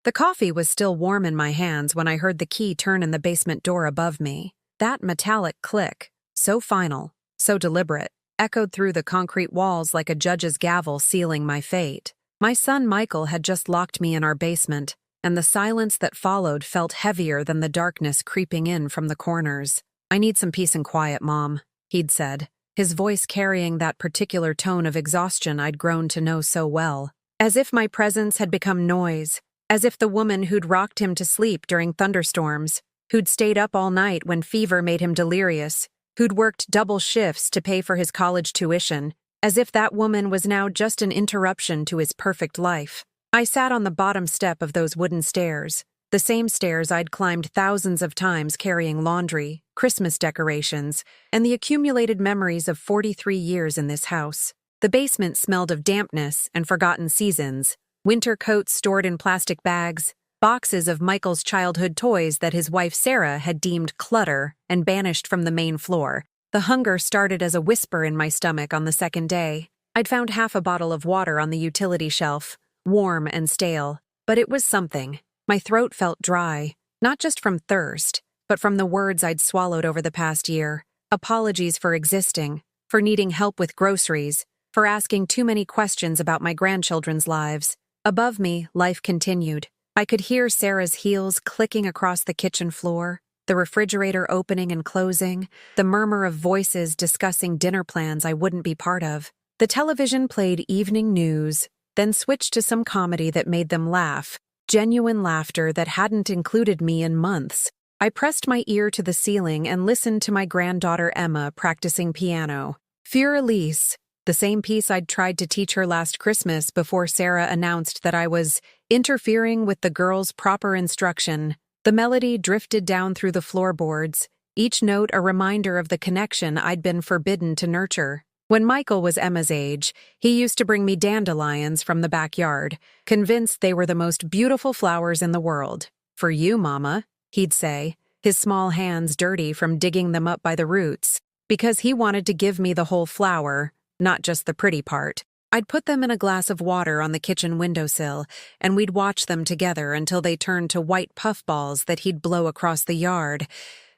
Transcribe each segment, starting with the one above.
The coffee was still warm in my hands when I heard the key turn in the basement door above me. That metallic click, so final, so deliberate, echoed through the concrete walls like a judge's gavel sealing my fate. My son Michael had just locked me in our basement, and the silence that followed felt heavier than the darkness creeping in from the corners. "I need some peace and quiet, Mom," he'd said, his voice carrying that particular tone of exhaustion I'd grown to know so well. As if my presence had become noise, as if the woman who'd rocked him to sleep during thunderstorms, who'd stayed up all night when fever made him delirious, who'd worked double shifts to pay for his college tuition, as if that woman was now just an interruption to his perfect life. I sat on the bottom step of those wooden stairs, the same stairs I'd climbed thousands of times carrying laundry, Christmas decorations, and the accumulated memories of 43 years in this house. The basement smelled of dampness and forgotten seasons, winter coats stored in plastic bags, boxes of Michael's childhood toys that his wife Sarah had deemed clutter and banished from the main floor. The hunger started as a whisper in my stomach on the second day. I'd found half a bottle of water on the utility shelf, warm and stale, but it was something. My throat felt dry, not just from thirst, but from the words I'd swallowed over the past year. Apologies for existing, for needing help with groceries, for asking too many questions about my grandchildren's lives. Above me, life continued. I could hear Sarah's heels clicking across the kitchen floor, the refrigerator opening and closing, the murmur of voices discussing dinner plans I wouldn't be part of. The television played evening news, then switched to some comedy that made them laugh, genuine laughter that hadn't included me in months. I pressed my ear to the ceiling and listened to my granddaughter Emma practicing piano. Fur Elise, the same piece I'd tried to teach her last Christmas before Sarah announced that I was interfering with the girls' proper instruction. The melody drifted down through the floorboards, each note a reminder of the connection I'd been forbidden to nurture. When Michael was Emma's age, he used to bring me dandelions from the backyard, convinced they were the most beautiful flowers in the world. "For you, Mama," he'd say, his small hands dirty from digging them up by the roots, because he wanted to give me the whole flower, not just the pretty part. I'd put them in a glass of water on the kitchen windowsill, and we'd watch them together until they turned to white puffballs that he'd blow across the yard,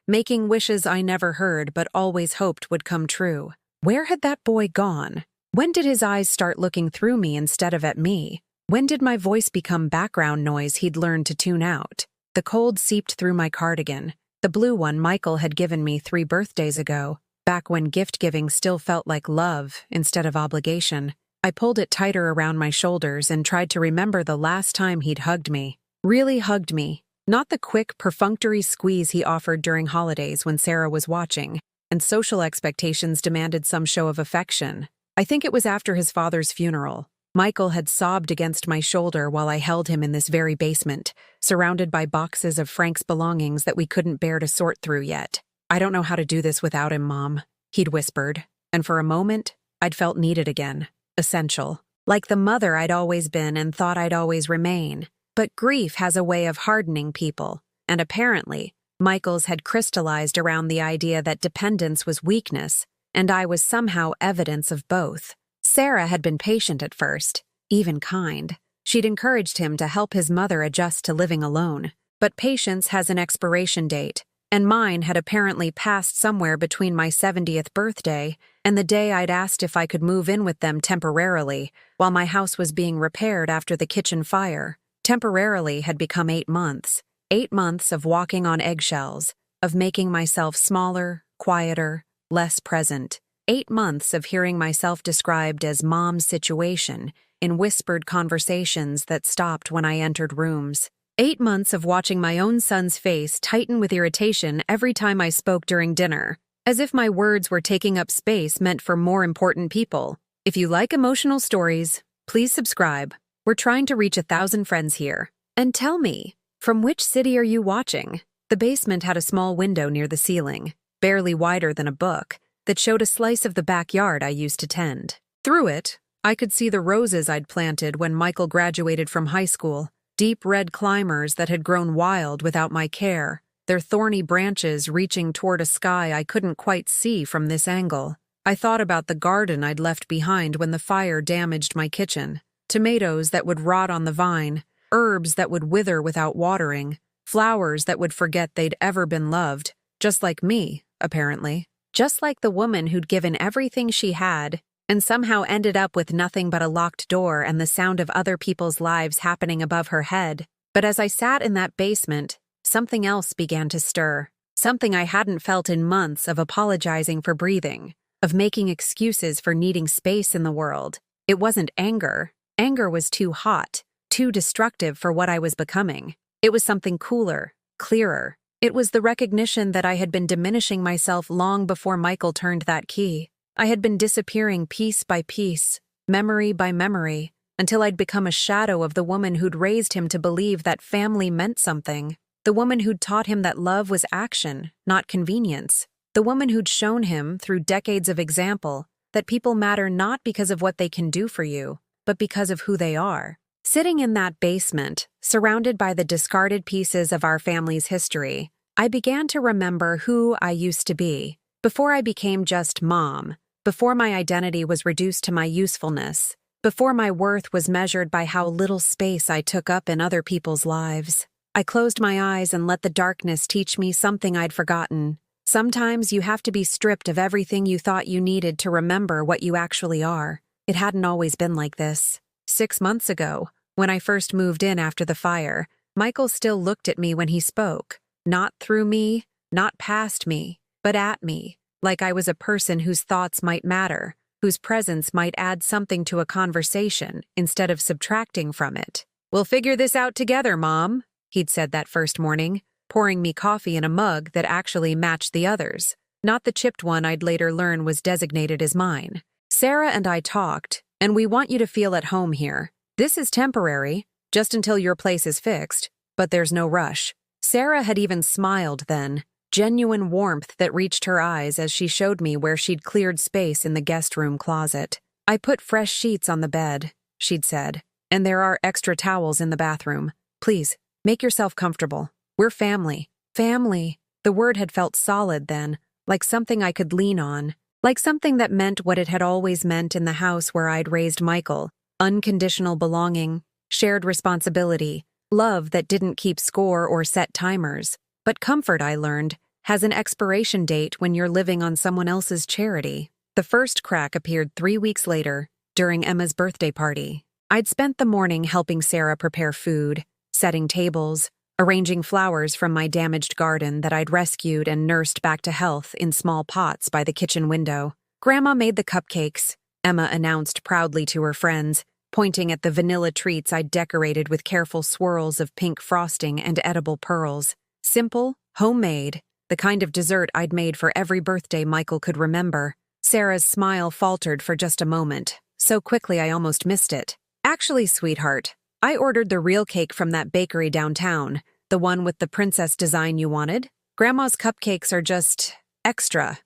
making wishes I never heard but always hoped would come true. Where had that boy gone? When did his eyes start looking through me instead of at me? When did my voice become background noise he'd learned to tune out? The cold seeped through my cardigan, the blue one Michael had given me 3 birthdays ago, back when gift-giving still felt like love instead of obligation. I pulled it tighter around my shoulders and tried to remember the last time he'd hugged me. Really hugged me. Not the quick, perfunctory squeeze he offered during holidays when Sarah was watching, and social expectations demanded some show of affection. I think it was after his father's funeral. Michael had sobbed against my shoulder while I held him in this very basement, surrounded by boxes of Frank's belongings that we couldn't bear to sort through yet. "I don't know how to do this without him, Mom," he'd whispered, and for a moment, I'd felt needed again, essential, like the mother I'd always been and thought I'd always remain. But grief has a way of hardening people, and apparently, Michael's had crystallized around the idea that dependence was weakness, and I was somehow evidence of both. Sarah had been patient at first, even kind. She'd encouraged him to help his mother adjust to living alone. But patience has an expiration date, and mine had apparently passed somewhere between my 70th birthday and the day I'd asked if I could move in with them temporarily while my house was being repaired after the kitchen fire. Temporarily had become 8 months. 8 months of walking on eggshells, of making myself smaller, quieter, less present. 8 months of hearing myself described as Mom's situation in whispered conversations that stopped when I entered rooms. 8 months of watching my own son's face tighten with irritation every time I spoke during dinner, as if my words were taking up space meant for more important people. If you like emotional stories, please subscribe. We're trying to reach 1,000 friends here. And tell me, from which city are you watching? The basement had a small window near the ceiling, barely wider than a book, that showed a slice of the backyard I used to tend. Through it, I could see the roses I'd planted when Michael graduated from high school, deep red climbers that had grown wild without my care, their thorny branches reaching toward a sky I couldn't quite see from this angle. I thought about the garden I'd left behind when the fire damaged my kitchen. Tomatoes that would rot on the vine, Herbs that would wither withaut watering. Flowers that would forget they'd ever been loved. Just like me, apparently. Just like the woman who'd given everything she had and somehow ended up with nothing but a locked door and the sound of other people's lives happening above her head. But as I sat in that basement, something else began to stir. Something I hadn't felt in months, of apologizing for breathing, of making excuses for needing space in the world. It wasn't anger. Anger was too hot, too destructive for what I was becoming. It was something cooler, clearer. It was the recognition that I had been diminishing myself long before Michael turned that key. I had been disappearing piece by piece, memory by memory, until I'd become a shadow of the woman who'd raised him to believe that family meant something. The woman who'd taught him that love was action, not convenience. The woman who'd shown him, through decades of example, that people matter not because of what they can do for you, but because of who they are. Sitting in that basement, surrounded by the discarded pieces of our family's history, I began to remember who I used to be, before I became just mom, before my identity was reduced to my usefulness, before my worth was measured by how little space I took up in other people's lives. I closed my eyes and let the darkness teach me something I'd forgotten. Sometimes you have to be stripped of everything you thought you needed to remember what you actually are. It hadn't always been like this. 6 months ago, when I first moved in after the fire, Michael still looked at me when he spoke. Not through me, not past me, but at me, like I was a person whose thoughts might matter, whose presence might add something to a conversation instead of subtracting from it. "We'll figure this out together, Mom," he'd said that first morning, pouring me coffee in a mug that actually matched the others, not the chipped one I'd later learn was designated as mine. "Sarah and I talked, and we want you to feel at home here. This is temporary, just until your place is fixed, but there's no rush." Sarah had even smiled then, genuine warmth that reached her eyes as she showed me where she'd cleared space in the guest room closet. "I put fresh sheets on the bed," she'd said, "and there are extra towels in the bathroom. Please, make yourself comfortable. We're family." Family. The word had felt solid then, like something I could lean on, like something that meant what it had always meant in the house where I'd raised Michael. Unconditional belonging, shared responsibility, love that didn't keep score or set timers. But comfort, I learned, has an expiration date when you're living on someone else's charity. The first crack appeared 3 weeks later, during Emma's birthday party. I'd spent the morning helping Sarah prepare food, setting tables, arranging flowers from my damaged garden that I'd rescued and nursed back to health in small pots by the kitchen window. "Grandma made the cupcakes," Emma announced proudly to her friends, pointing at the vanilla treats I'd decorated with careful swirls of pink frosting and edible pearls. Simple, homemade, the kind of dessert I'd made for every birthday Michael could remember. Sarah's smile faltered for just a moment, so quickly I almost missed it. "Actually, sweetheart, I ordered the real cake from that bakery downtown, the one with the princess design you wanted. Grandma's cupcakes are just extra.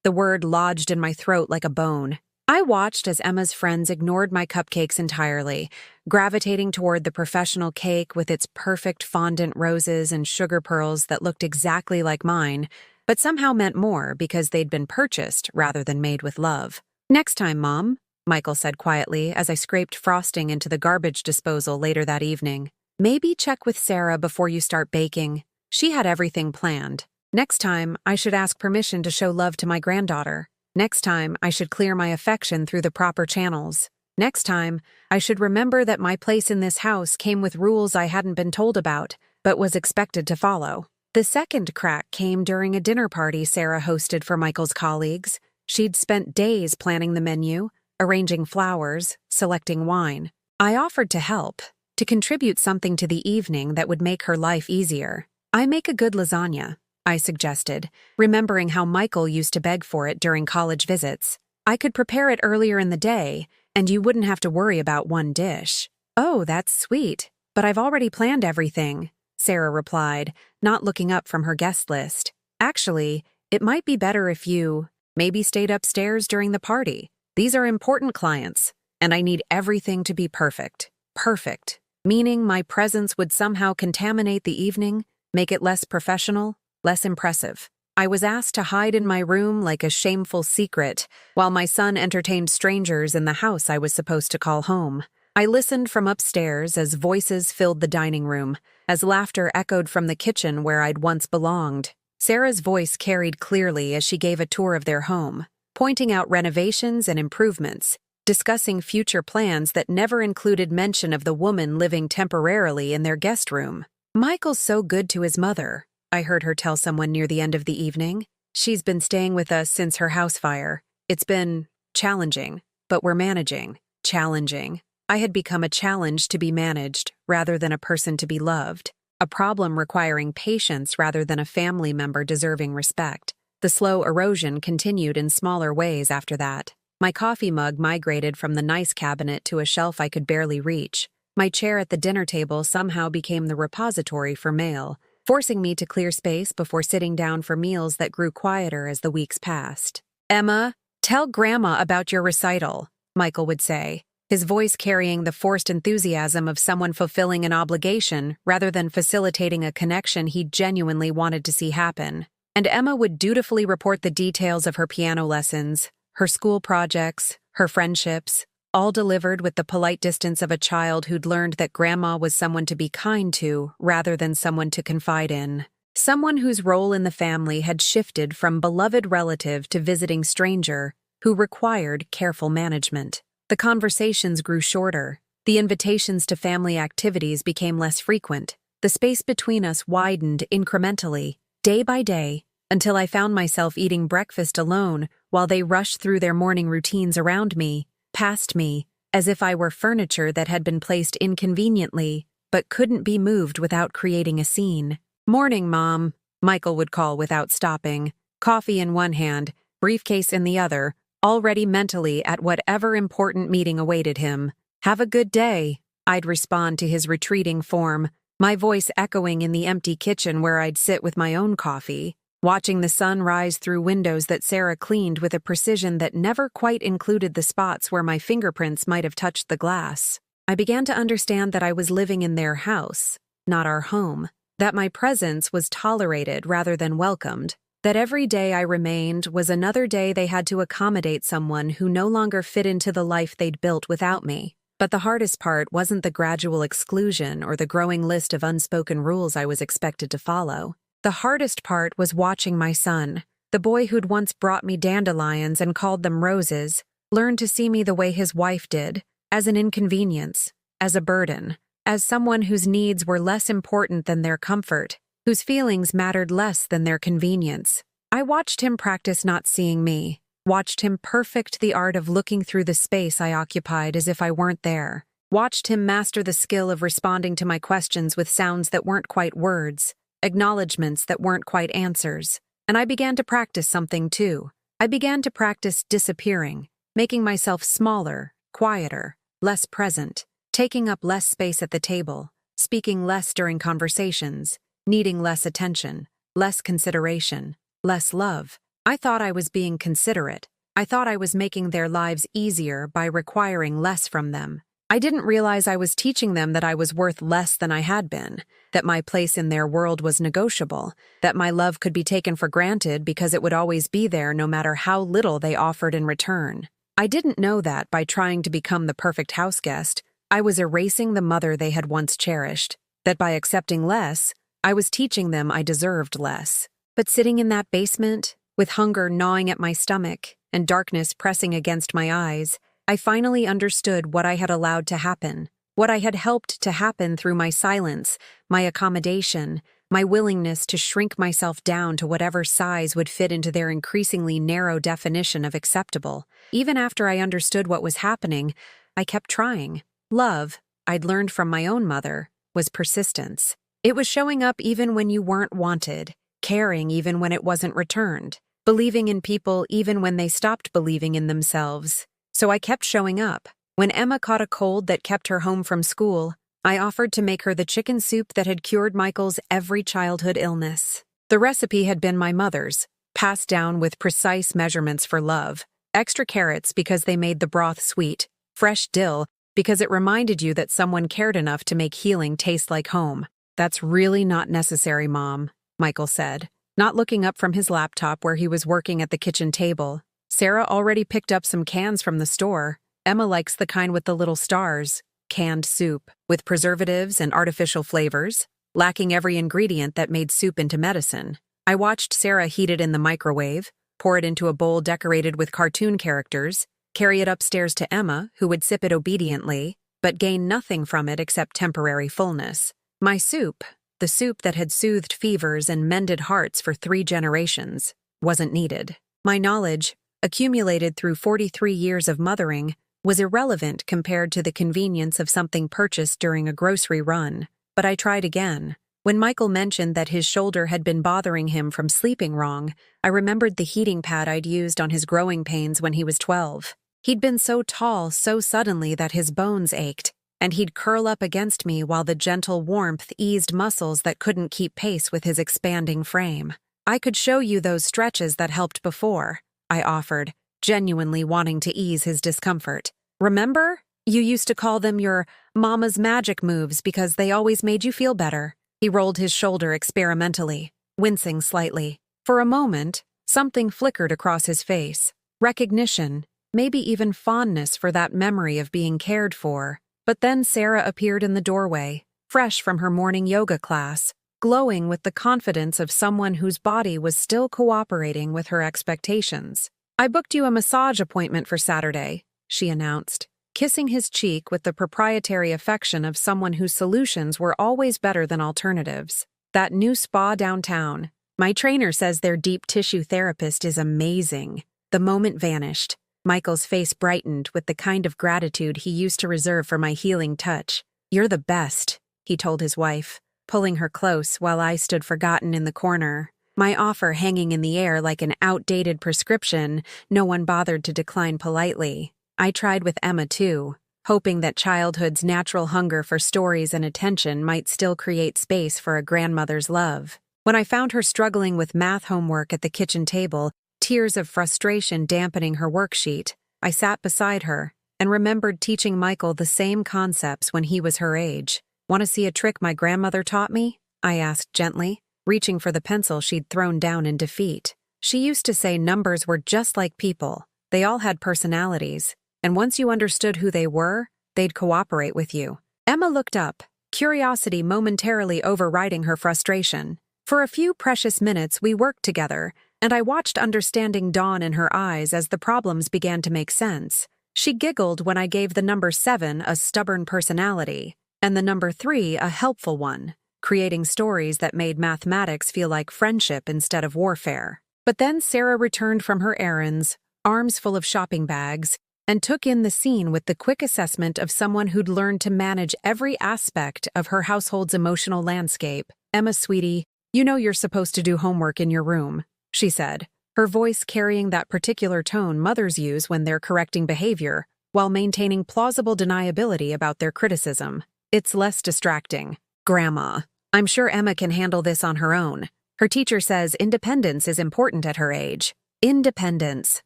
The word lodged in my throat like a bone. I watched as Emma's friends ignored my cupcakes entirely, gravitating toward the professional cake with its perfect fondant roses and sugar pearls that looked exactly like mine, but somehow meant more because they'd been purchased rather than made with love. "Next time, Mom," Michael said quietly as I scraped frosting into the garbage disposal later that evening. "Maybe check with Sarah before you start baking. She had everything planned. Next time, I should ask permission to show love to my granddaughter. Next time, I should clear my affection through the proper channels. Next time, I should remember that my place in this house came with rules I hadn't been told about, but was expected to follow." The second crack came during a dinner party Sarah hosted for Michael's colleagues. She'd spent days planning the menu, arranging flowers, selecting wine. I offered to help, to contribute something to the evening that would make her life easier. "I make a good lasagna," I suggested, remembering how Michael used to beg for it during college visits. "I could prepare it earlier in the day, and you wouldn't have to worry about one dish." "Oh, that's sweet, but I've already planned everything," Sarah replied, not looking up from her guest list. "Actually, it might be better if you maybe stayed upstairs during the party. These are important clients, and I need everything to be perfect." Perfect, meaning my presence would somehow contaminate the evening, make it less professional, less impressive. I was asked to hide in my room like a shameful secret, while my son entertained strangers in the house I was supposed to call home. I listened from upstairs as voices filled the dining room, as laughter echoed from the kitchen where I'd once belonged. Sarah's voice carried clearly as she gave a tour of their home, pointing out renovations and improvements, discussing future plans that never included mention of the woman living temporarily in their guest room. "Michael's so good to his mother," I heard her tell someone near the end of the evening. "She's been staying with us since her house fire. It's been challenging, but we're managing." Challenging. I had become a challenge to be managed rather than a person to be loved, a problem requiring patience rather than a family member deserving respect. The slow erosion continued in smaller ways after that. My coffee mug migrated from the nice cabinet to a shelf I could barely reach. My chair at the dinner table somehow became the repository for mail, forcing me to clear space before sitting down for meals that grew quieter as the weeks passed. "Emma, tell Grandma about your recital," Michael would say, his voice carrying the forced enthusiasm of someone fulfilling an obligation rather than facilitating a connection he genuinely wanted to see happen. And Emma would dutifully report the details of her piano lessons, her school projects, her friendships, all delivered with the polite distance of a child who'd learned that Grandma was someone to be kind to rather than someone to confide in. Someone whose role in the family had shifted from beloved relative to visiting stranger, who required careful management. The conversations grew shorter. The invitations to family activities became less frequent. The space between us widened incrementally, day by day, until I found myself eating breakfast alone while they rushed through their morning routines around me, past me, as if I were furniture that had been placed inconveniently, but couldn't be moved without creating a scene. "Morning, Mom," Michael would call without stopping, coffee in one hand, briefcase in the other, already mentally at whatever important meeting awaited him. "Have a good day," I'd respond to his retreating form, my voice echoing in the empty kitchen where I'd sit with my own coffee, watching the sun rise through windows that Sarah cleaned with a precision that never quite included the spots where my fingerprints might have touched the glass. I began to understand that I was living in their house, not our home, that my presence was tolerated rather than welcomed, that every day I remained was another day they had to accommodate someone who no longer fit into the life they'd built without me. But the hardest part wasn't the gradual exclusion or the growing list of unspoken rules I was expected to follow. The hardest part was watching my son, the boy who'd once brought me dandelions and called them roses, learn to see me the way his wife did, as an inconvenience, as a burden, as someone whose needs were less important than their comfort, whose feelings mattered less than their convenience. I watched him practice not seeing me, watched him perfect the art of looking through the space I occupied as if I weren't there, watched him master the skill of responding to my questions with sounds that weren't quite words, acknowledgments that weren't quite answers. And I began to practice something too. I began to practice disappearing, making myself smaller, quieter, less present, taking up less space at the table, speaking less during conversations, needing less attention, less consideration, less love. I thought I was being considerate. I thought I was making their lives easier by requiring less from them. I didn't realize I was teaching them that I was worth less than I had been, that my place in their world was negotiable, that my love could be taken for granted because it would always be there no matter how little they offered in return. I didn't know that by trying to become the perfect house guest, I was erasing the mother they had once cherished, that by accepting less, I was teaching them I deserved less. But sitting in that basement, with hunger gnawing at my stomach and darkness pressing against my eyes, I finally understood what I had allowed to happen, what I had helped to happen through my silence, my accommodation, my willingness to shrink myself down to whatever size would fit into their increasingly narrow definition of acceptable. Even after I understood what was happening, I kept trying. Love, I'd learned from my own mother, was persistence. It was showing up even when you weren't wanted, caring even when it wasn't returned, believing in people even when they stopped believing in themselves. So I kept showing up. When Emma caught a cold that kept her home from school, I offered to make her the chicken soup that had cured Michael's every childhood illness. The recipe had been my mother's, passed down with precise measurements for love. Extra carrots because they made the broth sweet, fresh dill because it reminded you that someone cared enough to make healing taste like home. "That's really not necessary, Mom," Michael said, not looking up from his laptop where he was working at the kitchen table. "Sarah already picked up some cans from the store. Emma likes the kind with the little stars. canned soup, with preservatives and artificial flavors, lacking every ingredient that made soup into medicine. I watched Sarah heat it in the microwave, pour it into a bowl decorated with cartoon characters, carry it upstairs to Emma, who would sip it obediently, but gain nothing from it except temporary fullness. My soup, the soup that had soothed fevers and mended hearts for 3 generations, wasn't needed. My knowledge, accumulated through 43 years of mothering, was irrelevant compared to the convenience of something purchased during a grocery run. But I tried again. When Michael mentioned that his shoulder had been bothering him from sleeping wrong, I remembered the heating pad I'd used on his growing pains when he was 12. He'd been so tall so suddenly that his bones ached, and he'd curl up against me while the gentle warmth eased muscles that couldn't keep pace with his expanding frame. "I could show you those stretches that helped before," I offered, genuinely wanting to ease his discomfort. "Remember? You used to call them your mama's magic moves because they always made you feel better." He rolled his shoulder experimentally, wincing slightly. For a moment, something flickered across his face. Recognition, maybe even fondness for that memory of being cared for. But then Sarah appeared in the doorway, fresh from her morning yoga class, glowing with the confidence of someone whose body was still cooperating with her expectations. "I booked you a massage appointment for Saturday," she announced, kissing his cheek with the proprietary affection of someone whose solutions were always better than alternatives. "That new spa downtown. My trainer says their deep tissue therapist is amazing." The moment vanished. Michael's face brightened with the kind of gratitude he used to reserve for my healing touch. "You're the best," he told his wife, pulling her close while I stood forgotten in the corner. My offer hanging in the air like an outdated prescription no one bothered to decline politely. I tried with Emma too, hoping that childhood's natural hunger for stories and attention might still create space for a grandmother's love. When I found her struggling with math homework at the kitchen table, tears of frustration dampening her worksheet, I sat beside her and remembered teaching Michael the same concepts when he was her age. "Want to see a trick my grandmother taught me?" I asked gently, reaching for the pencil she'd thrown down in defeat. "She used to say numbers were just like people. They all had personalities, and once you understood who they were, they'd cooperate with you." Emma looked up, curiosity momentarily overriding her frustration. For a few precious minutes we worked together, and I watched understanding dawn in her eyes as the problems began to make sense. She giggled when I gave the number 7 a stubborn personality, and the number 3 a helpful one, creating stories that made mathematics feel like friendship instead of warfare. But then Sarah returned from her errands, arms full of shopping bags, and took in the scene with the quick assessment of someone who'd learned to manage every aspect of her household's emotional landscape. "Emma, sweetie, you know you're supposed to do homework in your room," she said, her voice carrying that particular tone mothers use when they're correcting behavior, while maintaining plausible deniability about their criticism. "It's less distracting." "Grandma, I'm sure Emma can handle this on her own. Her teacher says independence is important at her age." Independence.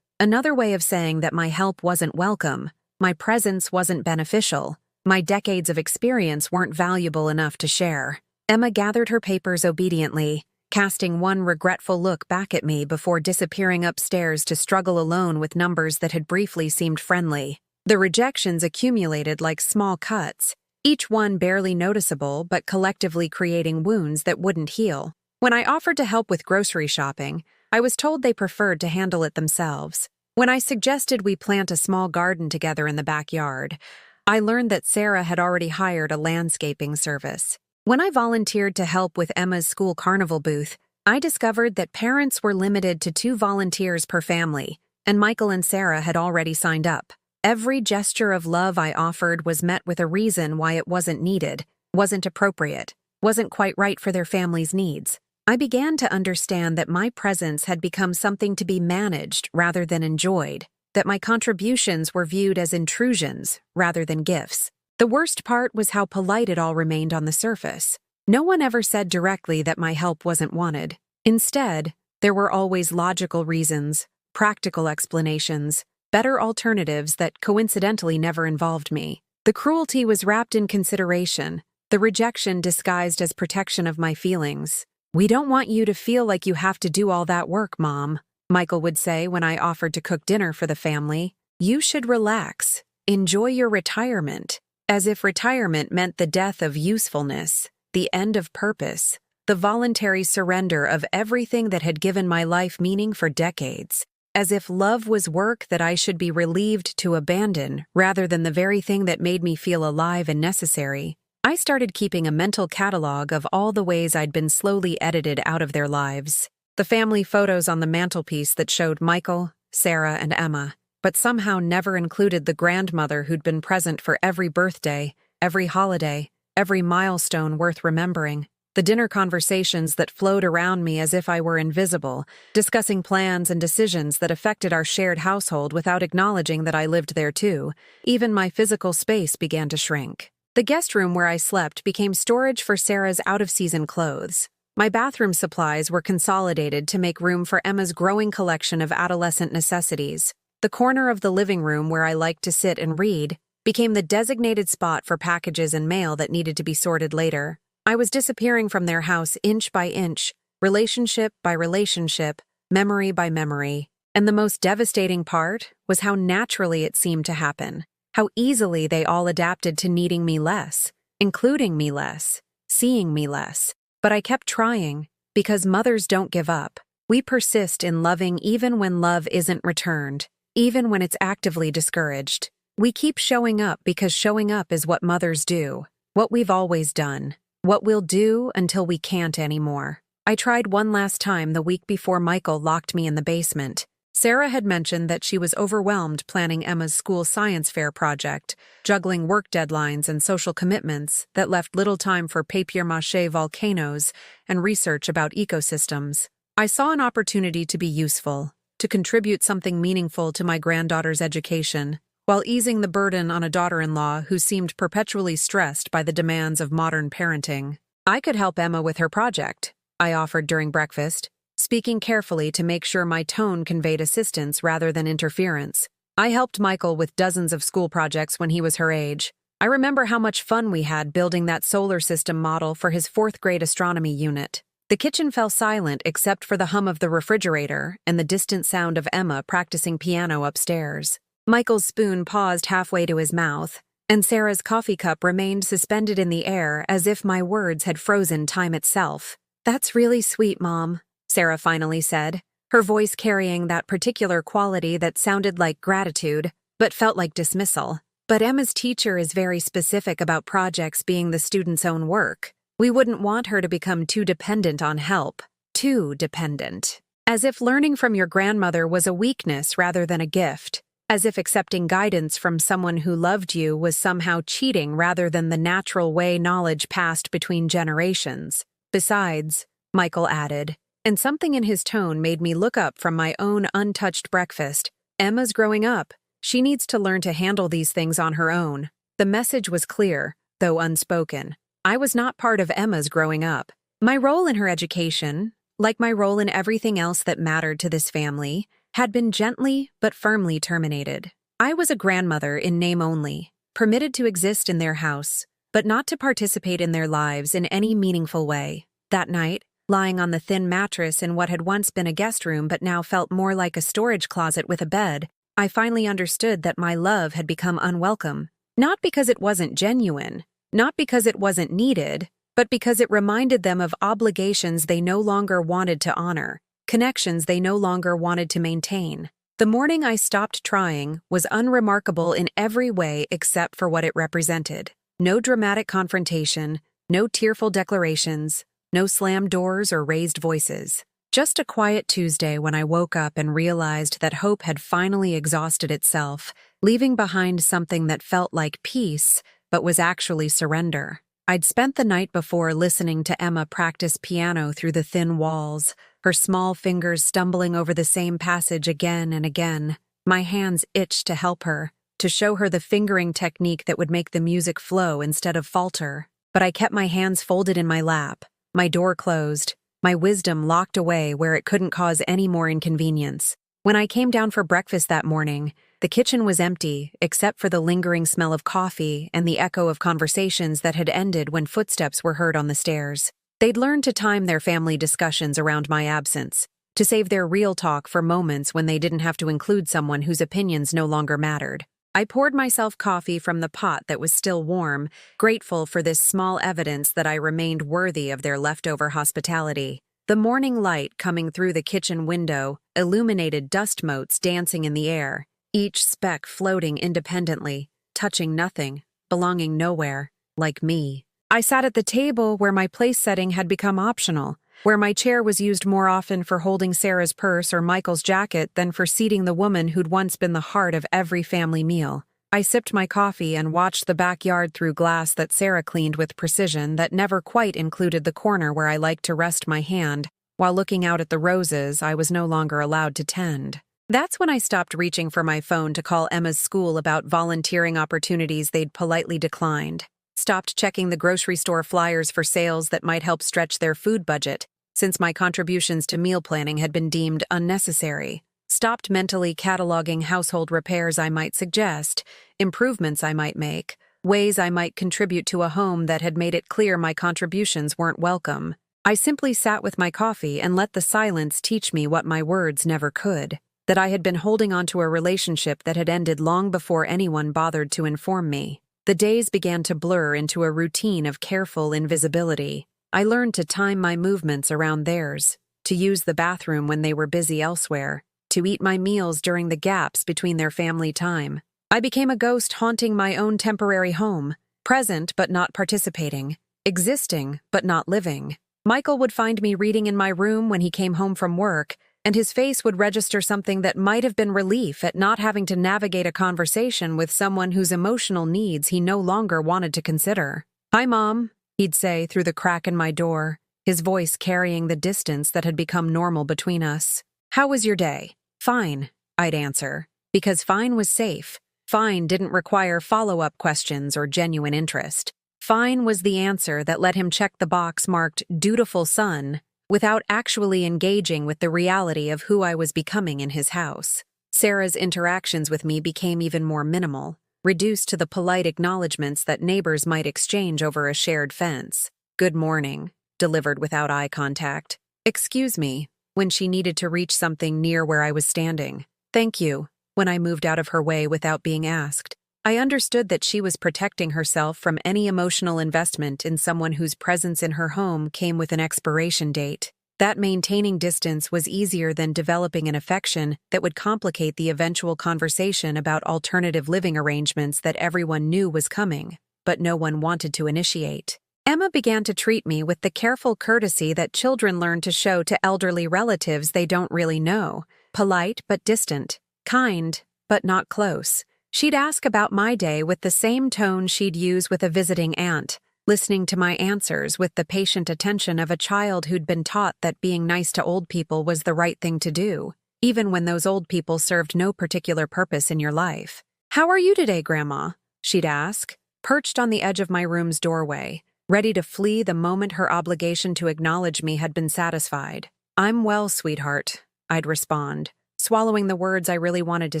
Another way of saying that my help wasn't welcome, my presence wasn't beneficial, my decades of experience weren't valuable enough to share. Emma gathered her papers obediently, casting one regretful look back at me before disappearing upstairs to struggle alone with numbers that had briefly seemed friendly. The rejections accumulated like small cuts, each one barely noticeable but collectively creating wounds that wouldn't heal. When I offered to help with grocery shopping, I was told they preferred to handle it themselves. When I suggested we plant a small garden together in the backyard, I learned that Sarah had already hired a landscaping service. When I volunteered to help with Emma's school carnival booth, I discovered that parents were limited to 2 volunteers per family, and Michael and Sarah had already signed up. Every gesture of love I offered was met with a reason why it wasn't needed, wasn't appropriate, wasn't quite right for their family's needs. I began to understand that my presence had become something to be managed rather than enjoyed, that my contributions were viewed as intrusions rather than gifts. The worst part was how polite it all remained on the surface. No one ever said directly that my help wasn't wanted. Instead, there were always logical reasons, practical explanations, better alternatives that coincidentally never involved me. The cruelty was wrapped in consideration, the rejection disguised as protection of my feelings. "We don't want you to feel like you have to do all that work, Mom," Michael would say when I offered to cook dinner for the family. "You should relax, enjoy your retirement." as if retirement meant the death of usefulness, the end of purpose, the voluntary surrender of everything that had given my life meaning for decades, as if love was work that I should be relieved to abandon rather than the very thing that made me feel alive and necessary. I started keeping a mental catalog of all the ways I'd been slowly edited out of their lives. The family photos on the mantelpiece that showed Michael, Sarah, and Emma, but somehow never included the grandmother who'd been present for every birthday, every holiday, every milestone worth remembering. The dinner conversations that flowed around me as if I were invisible, discussing plans and decisions that affected our shared household without acknowledging that I lived there too. Even my physical space began to shrink. The guest room where I slept became storage for Sarah's out-of-season clothes. My bathroom supplies were consolidated to make room for Emma's growing collection of adolescent necessities. The corner of the living room where I liked to sit and read became the designated spot for packages and mail that needed to be sorted later. I was disappearing from their house inch by inch, relationship by relationship, memory by memory. And the most devastating part was how naturally it seemed to happen. How easily they all adapted to needing me less, including me less, seeing me less. But I kept trying, because mothers don't give up. We persist in loving even when love isn't returned, even when it's actively discouraged. We keep showing up because showing up is what mothers do, what we've always done, what we'll do until we can't anymore. I tried one last time the week before Michael locked me in the basement. Sarah had mentioned that she was overwhelmed planning Emma's school science fair project, juggling work deadlines and social commitments that left little time for papier-mâché volcanoes and research about ecosystems. I saw an opportunity to be useful, to contribute something meaningful to my granddaughter's education, while easing the burden on a daughter-in-law who seemed perpetually stressed by the demands of modern parenting. I could help Emma with her project, I offered during breakfast, speaking carefully to make sure my tone conveyed assistance rather than interference. I helped Michael with dozens of school projects when he was her age. I remember how much fun we had building that solar system model for his 4th grade astronomy unit. The kitchen fell silent except for the hum of the refrigerator and the distant sound of Emma practicing piano upstairs. Michael's spoon paused halfway to his mouth, and Sarah's coffee cup remained suspended in the air as if my words had frozen time itself. "That's really sweet, Mom," Sarah finally said, her voice carrying that particular quality that sounded like gratitude, but felt like dismissal. "But Emma's teacher is very specific about projects being the student's own work. We wouldn't want her to become too dependent on help. Too dependent. As if learning from your grandmother was a weakness rather than a gift. As if accepting guidance from someone who loved you was somehow cheating rather than the natural way knowledge passed between generations. Besides," Michael added, and something in his tone made me look up from my own untouched breakfast, "Emma's growing up. She needs to learn to handle these things on her own." The message was clear, though unspoken. I was not part of Emma's growing up. My role in her education, like my role in everything else that mattered to this family, had been gently but firmly terminated. I was a grandmother in name only, permitted to exist in their house, but not to participate in their lives in any meaningful way. That night, lying on the thin mattress in what had once been a guest room but now felt more like a storage closet with a bed, I finally understood that my love had become unwelcome. Not because it wasn't genuine, not because it wasn't needed, but because it reminded them of obligations they no longer wanted to honor, connections they no longer wanted to maintain. The morning I stopped trying was unremarkable in every way except for what it represented. No dramatic confrontation, no tearful declarations, no slammed doors or raised voices. Just a quiet Tuesday when I woke up and realized that hope had finally exhausted itself, leaving behind something that felt like peace, but was actually surrender. I'd spent the night before listening to Emma practice piano through the thin walls, her small fingers stumbling over the same passage again and again. My hands itched to help her, to show her the fingering technique that would make the music flow instead of falter. But I kept my hands folded in my lap, my door closed, my wisdom locked away where it couldn't cause any more inconvenience. When I came down for breakfast that morning, the kitchen was empty except for the lingering smell of coffee and the echo of conversations that had ended when footsteps were heard on the stairs. They'd learned to time their family discussions around my absence, to save their real talk for moments when they didn't have to include someone whose opinions no longer mattered. I poured myself coffee from the pot that was still warm, grateful for this small evidence that I remained worthy of their leftover hospitality. The morning light coming through the kitchen window illuminated dust motes dancing in the air, each speck floating independently, touching nothing, belonging nowhere, like me. I sat at the table where my place setting had become optional, where my chair was used more often for holding Sarah's purse or Michael's jacket than for seating the woman who'd once been the heart of every family meal. I sipped my coffee and watched the backyard through glass that Sarah cleaned with precision that never quite included the corner where I liked to rest my hand, while looking out at the roses I was no longer allowed to tend. That's when I stopped reaching for my phone to call Emma's school about volunteering opportunities they'd politely declined, stopped checking the grocery store flyers for sales that might help stretch their food budget, since my contributions to meal planning had been deemed unnecessary, stopped mentally cataloging household repairs I might suggest, improvements I might make, ways I might contribute to a home that had made it clear my contributions weren't welcome. I simply sat with my coffee and let the silence teach me what my words never could, that I had been holding onto a relationship that had ended long before anyone bothered to inform me. The days began to blur into a routine of careful invisibility. I learned to time my movements around theirs, to use the bathroom when they were busy elsewhere, to eat my meals during the gaps between their family time. I became a ghost haunting my own temporary home, present but not participating, existing but not living. Michael would find me reading in my room when he came home from work, and his face would register something that might have been relief at not having to navigate a conversation with someone whose emotional needs he no longer wanted to consider. "Hi, Mom," he'd say through the crack in my door, his voice carrying the distance that had become normal between us. "How was your day?" "Fine," I'd answer, because fine was safe. Fine didn't require follow-up questions or genuine interest. Fine was the answer that let him check the box marked dutiful son without actually engaging with the reality of who I was becoming in his house. Sarah's interactions with me became even more minimal, reduced to the polite acknowledgments that neighbors might exchange over a shared fence. "Good morning," delivered without eye contact. "Excuse me," when she needed to reach something near where I was standing. "Thank you," when I moved out of her way without being asked. I understood that she was protecting herself from any emotional investment in someone whose presence in her home came with an expiration date. That maintaining distance was easier than developing an affection that would complicate the eventual conversation about alternative living arrangements that everyone knew was coming, but no one wanted to initiate. Emma began to treat me with the careful courtesy that children learn to show to elderly relatives they don't really know, polite but distant, kind but not close. She'd ask about my day with the same tone she'd use with a visiting aunt, listening to my answers with the patient attention of a child who'd been taught that being nice to old people was the right thing to do, even when those old people served no particular purpose in your life. "How are you today, Grandma?" she'd ask, perched on the edge of my room's doorway, ready to flee the moment her obligation to acknowledge me had been satisfied. "I'm well, sweetheart," I'd respond, swallowing the words I really wanted to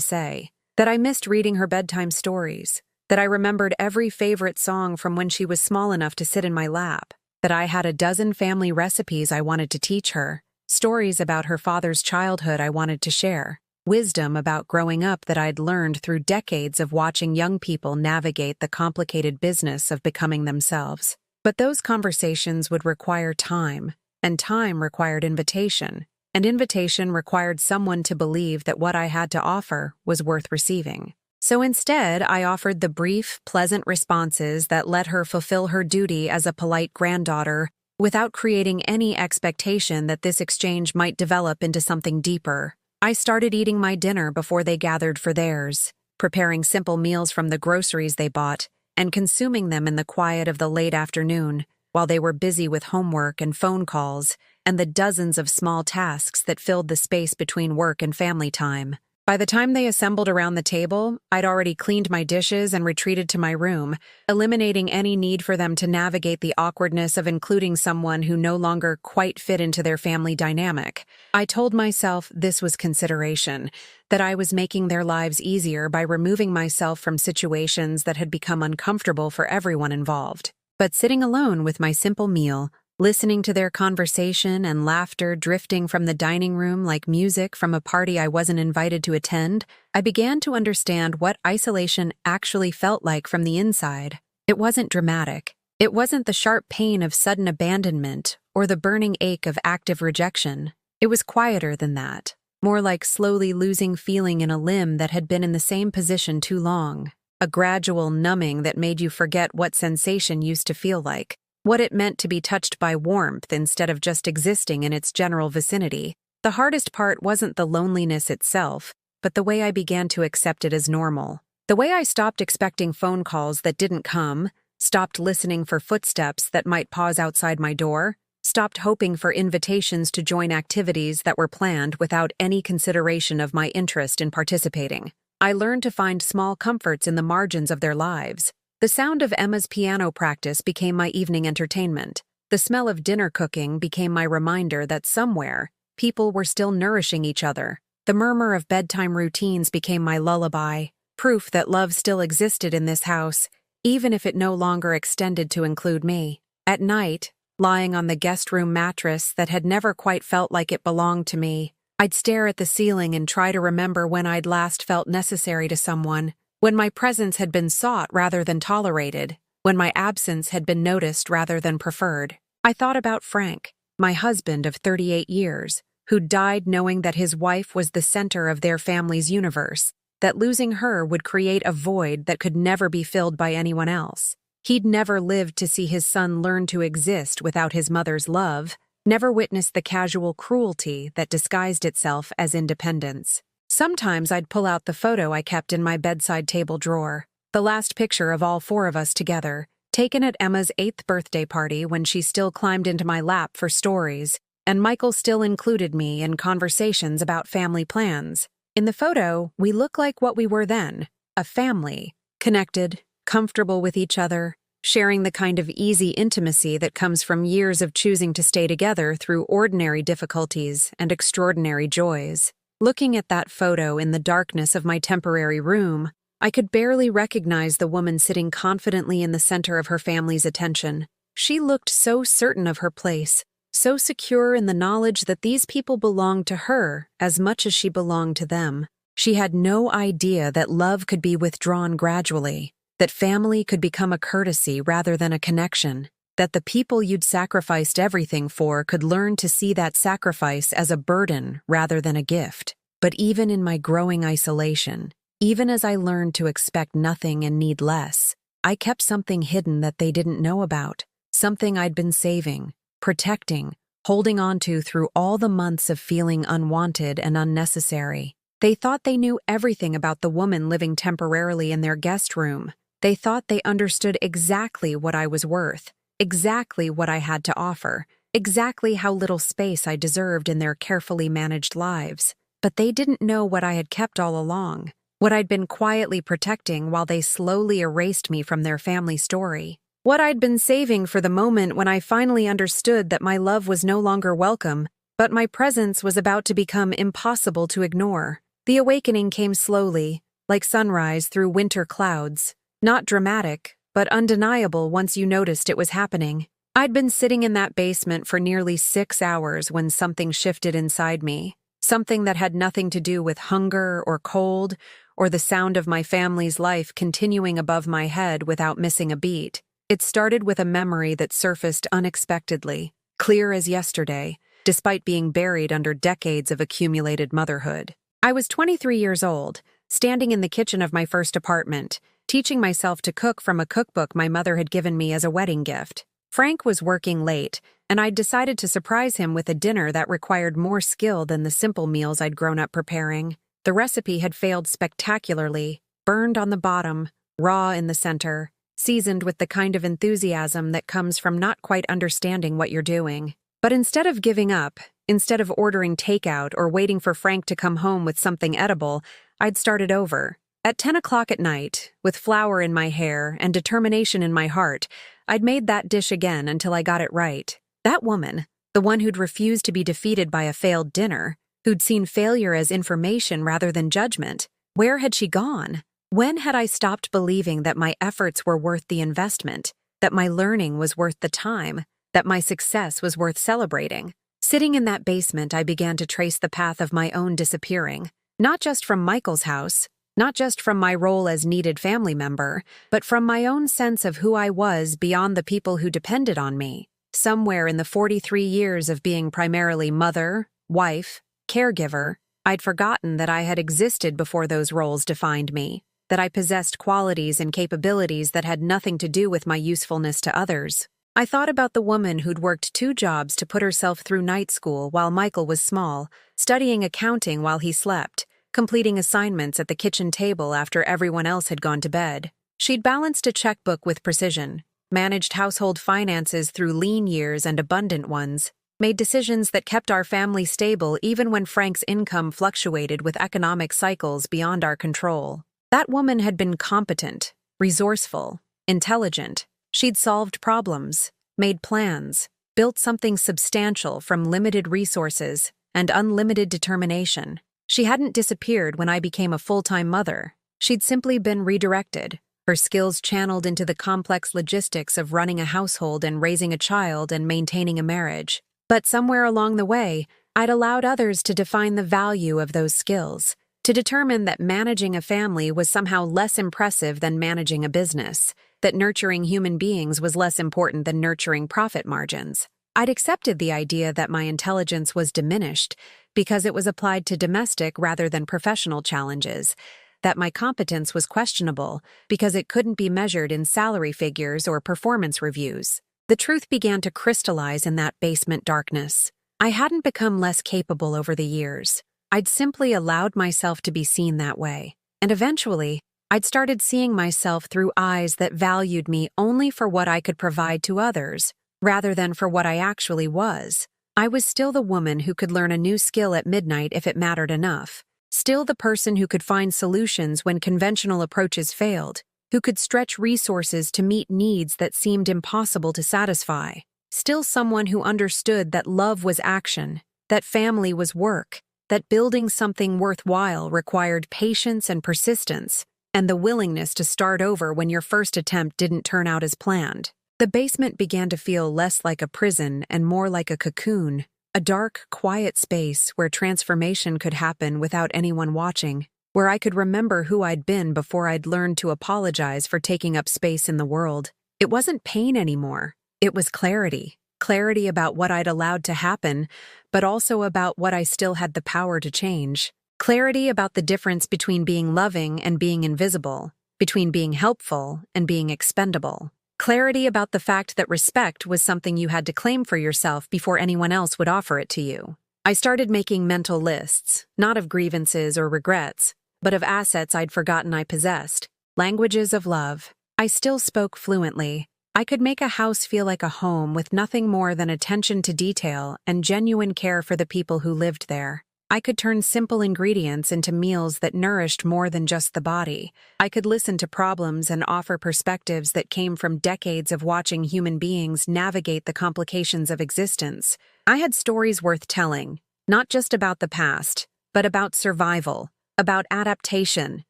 say. That I missed reading her bedtime stories, that I remembered every favorite song from when she was small enough to sit in my lap, that I had a dozen family recipes I wanted to teach her, stories about her father's childhood I wanted to share, wisdom about growing up that I'd learned through decades of watching young people navigate the complicated business of becoming themselves. But those conversations would require time, and time required invitation. And invitation required someone to believe that what I had to offer was worth receiving. So instead, I offered the brief, pleasant responses that let her fulfill her duty as a polite granddaughter without creating any expectation that this exchange might develop into something deeper. I started eating my dinner before they gathered for theirs, preparing simple meals from the groceries they bought, and consuming them in the quiet of the late afternoon, while they were busy with homework and phone calls, and the dozens of small tasks that filled the space between work and family time. By the time they assembled around the table, I'd already cleaned my dishes and retreated to my room, eliminating any need for them to navigate the awkwardness of including someone who no longer quite fit into their family dynamic. I told myself this was consideration, that I was making their lives easier by removing myself from situations that had become uncomfortable for everyone involved. But sitting alone with my simple meal, listening to their conversation and laughter drifting from the dining room like music from a party I wasn't invited to attend. I began to understand what isolation actually felt like from the inside. It wasn't dramatic. It wasn't the sharp pain of sudden abandonment or the burning ache of active rejection. It was quieter than that, more like slowly losing feeling in a limb that had been in the same position too long. A gradual numbing that made you forget what sensation used to feel like, what it meant to be touched by warmth instead of just existing in its general vicinity. The hardest part wasn't the loneliness itself, but the way I began to accept it as normal. The way I stopped expecting phone calls that didn't come, stopped listening for footsteps that might pause outside my door, stopped hoping for invitations to join activities that were planned without any consideration of my interest in participating. I learned to find small comforts in the margins of their lives. The sound of Emma's piano practice became my evening entertainment. The smell of dinner cooking became my reminder that somewhere, people were still nourishing each other. The murmur of bedtime routines became my lullaby, proof that love still existed in this house, even if it no longer extended to include me. At night, lying on the guest room mattress that had never quite felt like it belonged to me, I'd stare at the ceiling and try to remember when I'd last felt necessary to someone, when my presence had been sought rather than tolerated, when my absence had been noticed rather than preferred. I thought about Frank, my husband of 38 years, who died knowing that his wife was the center of their family's universe, that losing her would create a void that could never be filled by anyone else. He'd never lived to see his son learn to exist without his mother's love, never witnessed the casual cruelty that disguised itself as independence. Sometimes I'd pull out the photo I kept in my bedside table drawer, the last picture of all four of us together, taken at Emma's 8th birthday party when she still climbed into my lap for stories, and Michael still included me in conversations about family plans. In the photo, we look like what we were then, a family, connected, comfortable with each other, sharing the kind of easy intimacy that comes from years of choosing to stay together through ordinary difficulties and extraordinary joys. Looking at that photo in the darkness of my temporary room, I could barely recognize the woman sitting confidently in the center of her family's attention. She looked so certain of her place, so secure in the knowledge that these people belonged to her as much as she belonged to them. She had no idea that love could be withdrawn gradually, that family could become a courtesy rather than a connection, that the people you'd sacrificed everything for could learn to see that sacrifice as a burden rather than a gift. But even in my growing isolation, even as I learned to expect nothing and need less, I kept something hidden that they didn't know about, something I'd been saving, protecting, holding on to through all the months of feeling unwanted and unnecessary. They thought they knew everything about the woman living temporarily in their guest room. They thought they understood exactly what I was worth, exactly what I had to offer, exactly how little space I deserved in their carefully managed lives. But they didn't know what I had kept all along, what I'd been quietly protecting while they slowly erased me from their family story. What I'd been saving for the moment when I finally understood that my love was no longer welcome, but my presence was about to become impossible to ignore. The awakening came slowly, like sunrise through winter clouds. Not dramatic, but undeniable once you noticed it was happening. I'd been sitting in that basement for nearly 6 hours when something shifted inside me, something that had nothing to do with hunger or cold or the sound of my family's life continuing above my head without missing a beat. It started with a memory that surfaced unexpectedly, clear as yesterday, despite being buried under decades of accumulated motherhood. I was 23 years old, standing in the kitchen of my first apartment, teaching myself to cook from a cookbook my mother had given me as a wedding gift. Frank was working late, and I'd decided to surprise him with a dinner that required more skill than the simple meals I'd grown up preparing. The recipe had failed spectacularly, burned on the bottom, raw in the center, seasoned with the kind of enthusiasm that comes from not quite understanding what you're doing. But instead of giving up, instead of ordering takeout or waiting for Frank to come home with something edible, I'd started over. At 10 o'clock at night, with flour in my hair and determination in my heart, I'd made that dish again until I got it right. That woman, the one who'd refused to be defeated by a failed dinner, who'd seen failure as information rather than judgment, where had she gone? When had I stopped believing that my efforts were worth the investment, that my learning was worth the time, that my success was worth celebrating. Sitting in that basement, I began to trace the path of my own disappearing, not just from Michael's house, not just from my role as needed family member, but from my own sense of who I was beyond the people who depended on me. Somewhere in the 43 years of being primarily mother, wife, caregiver, I'd forgotten that I had existed before those roles defined me, that I possessed qualities and capabilities that had nothing to do with my usefulness to others. I thought about the woman who'd worked 2 jobs to put herself through night school while Michael was small, studying accounting while he slept, completing assignments at the kitchen table after everyone else had gone to bed. She'd balanced a checkbook with precision, managed household finances through lean years and abundant ones, made decisions that kept our family stable even when Frank's income fluctuated with economic cycles beyond our control. That woman had been competent, resourceful, intelligent. She'd solved problems, made plans, built something substantial from limited resources and unlimited determination. She hadn't disappeared when I became a full-time mother. She'd simply been redirected, her skills channeled into the complex logistics of running a household and raising a child and maintaining a marriage. But somewhere along the way, I'd allowed others to define the value of those skills, to determine that managing a family was somehow less impressive than managing a business, that nurturing human beings was less important than nurturing profit margins. I'd accepted the idea that my intelligence was diminished because it was applied to domestic rather than professional challenges, that my competence was questionable because it couldn't be measured in salary figures or performance reviews. The truth began to crystallize in that basement darkness. I hadn't become less capable over the years. I'd simply allowed myself to be seen that way. And eventually, I'd started seeing myself through eyes that valued me only for what I could provide to others, rather than for what I actually was. I was still the woman who could learn a new skill at midnight if it mattered enough. Still the person who could find solutions when conventional approaches failed, who could stretch resources to meet needs that seemed impossible to satisfy. Still someone who understood that love was action, that family was work, that building something worthwhile required patience and persistence, and the willingness to start over when your first attempt didn't turn out as planned. The basement began to feel less like a prison and more like a cocoon, a dark, quiet space where transformation could happen without anyone watching, where I could remember who I'd been before I'd learned to apologize for taking up space in the world. It wasn't pain anymore. It was clarity. Clarity about what I'd allowed to happen, but also about what I still had the power to change. Clarity about the difference between being loving and being invisible, between being helpful and being expendable. Clarity about the fact that respect was something you had to claim for yourself before anyone else would offer it to you. I started making mental lists, not of grievances or regrets, but of assets I'd forgotten I possessed. Languages of love. I still spoke fluently. I could make a house feel like a home with nothing more than attention to detail and genuine care for the people who lived there. I could turn simple ingredients into meals that nourished more than just the body. I could listen to problems and offer perspectives that came from decades of watching human beings navigate the complications of existence. I had stories worth telling, not just about the past, but about survival, about adaptation,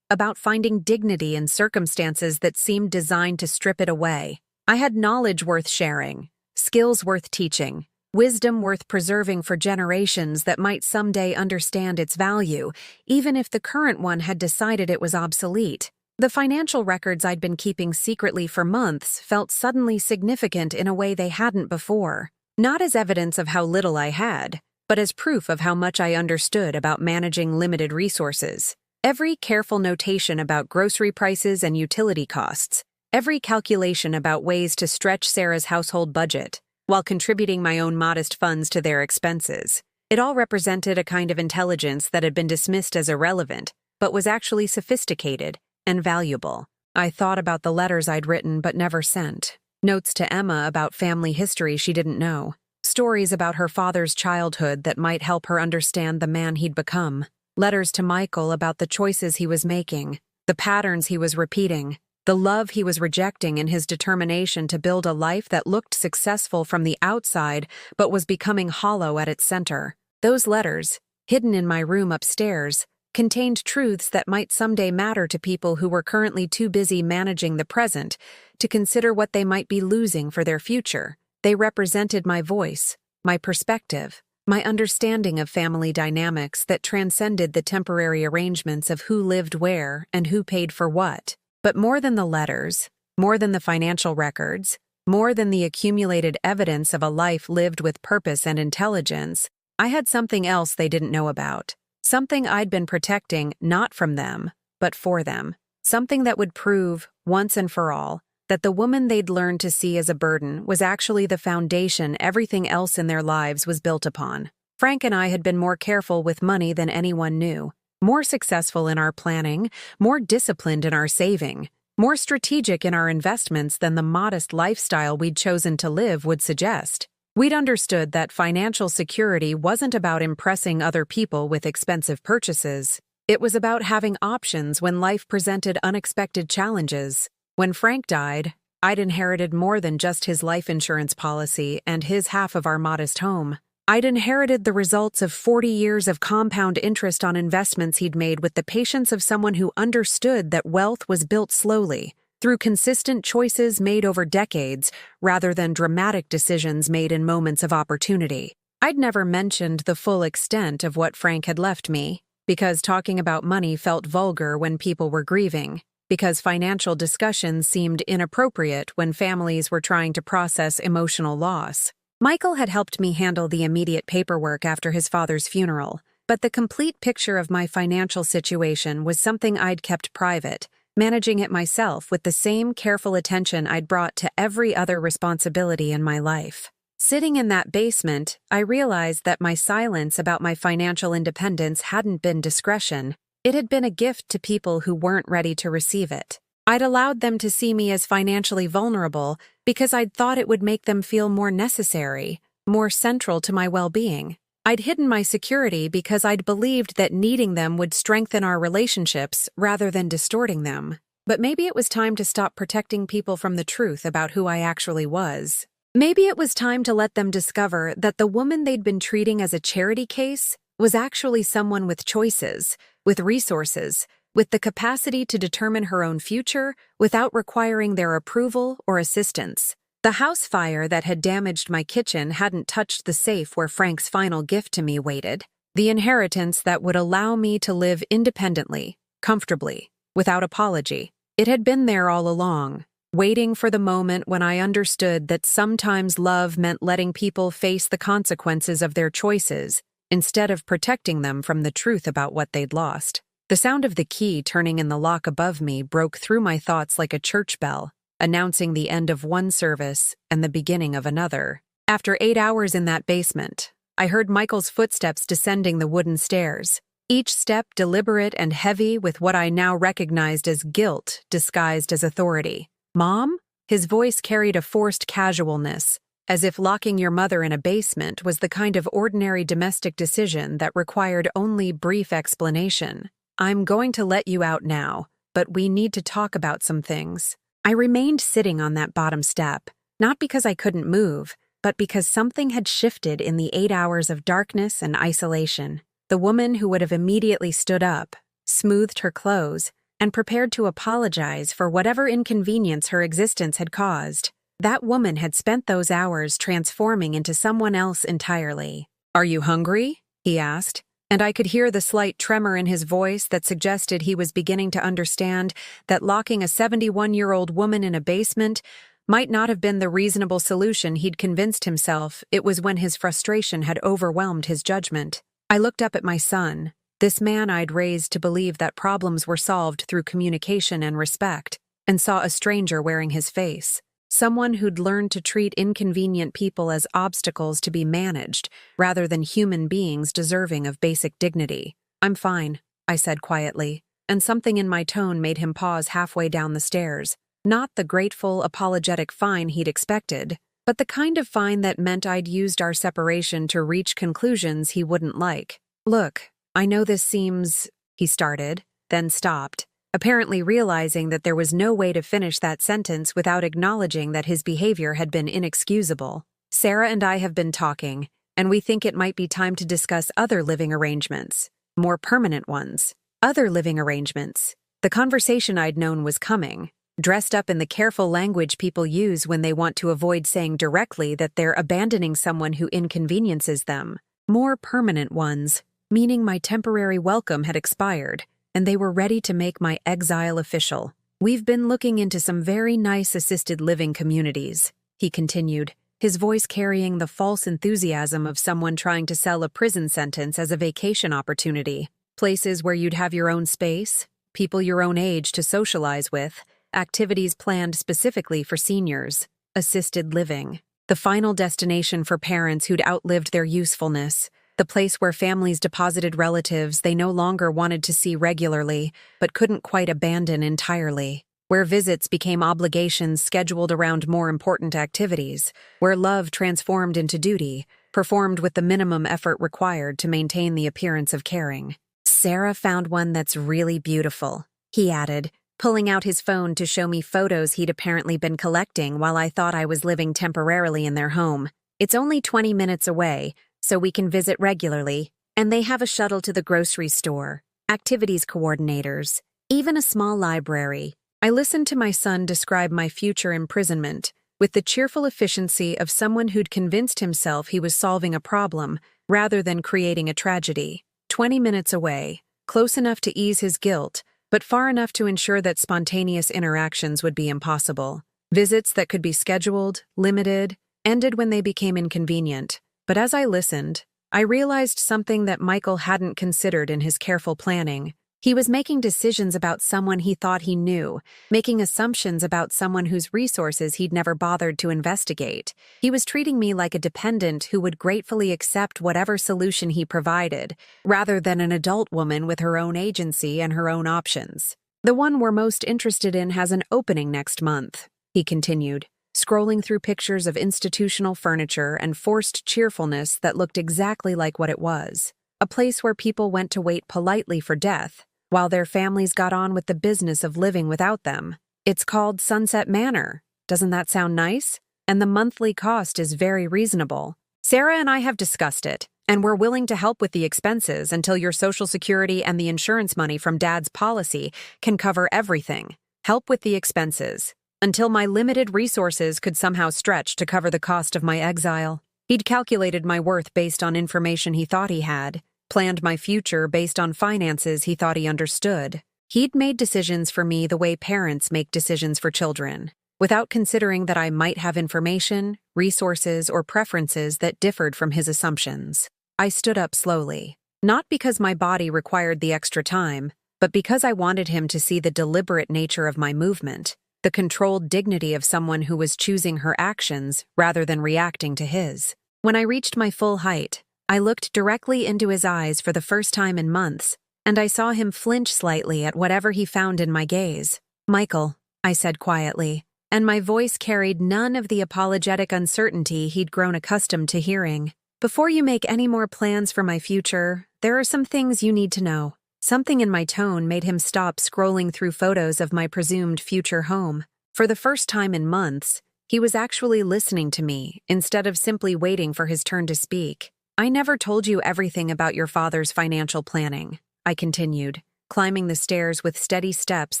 about finding dignity in circumstances that seemed designed to strip it away. I had knowledge worth sharing, skills worth teaching, wisdom worth preserving for generations that might someday understand its value, even if the current one had decided it was obsolete. The financial records I'd been keeping secretly for months felt suddenly significant in a way they hadn't before. Not as evidence of how little I had, but as proof of how much I understood about managing limited resources. Every careful notation about grocery prices and utility costs, every calculation about ways to stretch Sarah's household budget, while contributing my own modest funds to their expenses. It all represented a kind of intelligence that had been dismissed as irrelevant, but was actually sophisticated and valuable. I thought about the letters I'd written but never sent. Notes to Emma about family history she didn't know. Stories about her father's childhood that might help her understand the man he'd become. Letters to Michael about the choices he was making, the patterns he was repeating, the love he was rejecting in his determination to build a life that looked successful from the outside but was becoming hollow at its center. Those letters, hidden in my room upstairs, contained truths that might someday matter to people who were currently too busy managing the present to consider what they might be losing for their future. They represented my voice, my perspective, my understanding of family dynamics that transcended the temporary arrangements of who lived where and who paid for what. But more than the letters, more than the financial records, more than the accumulated evidence of a life lived with purpose and intelligence, I had something else they didn't know about. Something I'd been protecting not from them, but for them. Something that would prove, once and for all, that the woman they'd learned to see as a burden was actually the foundation everything else in their lives was built upon. Frank and I had been more careful with money than anyone knew, more successful in our planning, more disciplined in our saving, more strategic in our investments than the modest lifestyle we'd chosen to live would suggest. We'd understood that financial security wasn't about impressing other people with expensive purchases. It was about having options when life presented unexpected challenges. When Frank died, I'd inherited more than just his life insurance policy and his half of our modest home. I'd inherited the results of 40 years of compound interest on investments he'd made with the patience of someone who understood that wealth was built slowly, through consistent choices made over decades, rather than dramatic decisions made in moments of opportunity. I'd never mentioned the full extent of what Frank had left me, because talking about money felt vulgar when people were grieving, because financial discussions seemed inappropriate when families were trying to process emotional loss. Michael had helped me handle the immediate paperwork after his father's funeral, but the complete picture of my financial situation was something I'd kept private, managing it myself with the same careful attention I'd brought to every other responsibility in my life. Sitting in that basement, I realized that my silence about my financial independence hadn't been discretion. It had been a gift to people who weren't ready to receive it. I'd allowed them to see me as financially vulnerable because I'd thought it would make them feel more necessary, more central to my well-being. I'd hidden my security because I'd believed that needing them would strengthen our relationships rather than distorting them. But maybe it was time to stop protecting people from the truth about who I actually was. Maybe it was time to let them discover that the woman they'd been treating as a charity case was actually someone with choices, with resources, with the capacity to determine her own future without requiring their approval or assistance. The house fire that had damaged my kitchen hadn't touched the safe where Frank's final gift to me waited, the inheritance that would allow me to live independently, comfortably, without apology. It had been there all along, waiting for the moment when I understood that sometimes love meant letting people face the consequences of their choices instead of protecting them from the truth about what they'd lost. The sound of the key turning in the lock above me broke through my thoughts like a church bell, announcing the end of one service and the beginning of another. After 8 hours in that basement, I heard Michael's footsteps descending the wooden stairs, each step deliberate and heavy with what I now recognized as guilt disguised as authority. "Mom?" His voice carried a forced casualness, as if locking your mother in a basement was the kind of ordinary domestic decision that required only brief explanation. "I'm going to let you out now, but we need to talk about some things." I remained sitting on that bottom step, not because I couldn't move, but because something had shifted in the 8 hours of darkness and isolation. The woman who would have immediately stood up, smoothed her clothes, and prepared to apologize for whatever inconvenience her existence had caused. That woman had spent those hours transforming into someone else entirely. "Are you hungry?" he asked, and I could hear the slight tremor in his voice that suggested he was beginning to understand that locking a 71-year-old woman in a basement might not have been the reasonable solution he'd convinced himself it was when his frustration had overwhelmed his judgment. I looked up at my son, this man I'd raised to believe that problems were solved through communication and respect, and saw a stranger wearing his face. Someone who'd learned to treat inconvenient people as obstacles to be managed, rather than human beings deserving of basic dignity. "I'm fine," I said quietly, and something in my tone made him pause halfway down the stairs. Not the grateful, apologetic fine he'd expected, but the kind of fine that meant I'd used our separation to reach conclusions he wouldn't like. "Look, I know this seems," he started, then stopped, apparently realizing that there was no way to finish that sentence without acknowledging that his behavior had been inexcusable. "Sarah and I have been talking, and we think it might be time to discuss other living arrangements, more permanent ones." Other living arrangements. The conversation I'd known was coming, dressed up in the careful language people use when they want to avoid saying directly that they're abandoning someone who inconveniences them. More permanent ones, meaning my temporary welcome had expired, and they were ready to make my exile official. "We've been looking into some very nice assisted living communities," he continued, his voice carrying the false enthusiasm of someone trying to sell a prison sentence as a vacation opportunity. "Places where you'd have your own space, people your own age to socialize with, activities planned specifically for seniors, assisted living. The final destination for parents who'd outlived their usefulness, the place where families deposited relatives they no longer wanted to see regularly but couldn't quite abandon entirely. Where visits became obligations scheduled around more important activities, where love transformed into duty, performed with the minimum effort required to maintain the appearance of caring." "Sarah found one that's really beautiful," he added, pulling out his phone to show me photos he'd apparently been collecting while I thought I was living temporarily in their home. "It's only 20 minutes away, so we can visit regularly, and they have a shuttle to the grocery store, activities coordinators, even a small library." I listened to my son describe my future imprisonment with the cheerful efficiency of someone who'd convinced himself he was solving a problem rather than creating a tragedy. 20 minutes away, close enough to ease his guilt, but far enough to ensure that spontaneous interactions would be impossible. Visits that could be scheduled, limited, ended when they became inconvenient. But as I listened, I realized something that Michael hadn't considered in his careful planning. He was making decisions about someone he thought he knew, making assumptions about someone whose resources he'd never bothered to investigate. He was treating me like a dependent who would gratefully accept whatever solution he provided, rather than an adult woman with her own agency and her own options. "The one we're most interested in has an opening next month," he continued, scrolling through pictures of institutional furniture and forced cheerfulness that looked exactly like what it was. A place where people went to wait politely for death, while their families got on with the business of living without them. "It's called Sunset Manor. Doesn't that sound nice? And the monthly cost is very reasonable. Sarah and I have discussed it, and we're willing to help with the expenses until your Social Security and the insurance money from Dad's policy can cover everything. Help with the expenses, until my limited resources could somehow stretch to cover the cost of my exile." He'd calculated my worth based on information he thought he had, planned my future based on finances he thought he understood. He'd made decisions for me the way parents make decisions for children, without considering that I might have information, resources, or preferences that differed from his assumptions. I stood up slowly, not because my body required the extra time, but because I wanted him to see the deliberate nature of my movement, the controlled dignity of someone who was choosing her actions rather than reacting to his. When I reached my full height, I looked directly into his eyes for the first time in months, and I saw him flinch slightly at whatever he found in my gaze. "Michael," I said quietly, and my voice carried none of the apologetic uncertainty he'd grown accustomed to hearing. "Before you make any more plans for my future, there are some things you need to know." Something in my tone made him stop scrolling through photos of my presumed future home. For the first time in months, he was actually listening to me instead of simply waiting for his turn to speak. "I never told you everything about your father's financial planning," I continued, climbing the stairs with steady steps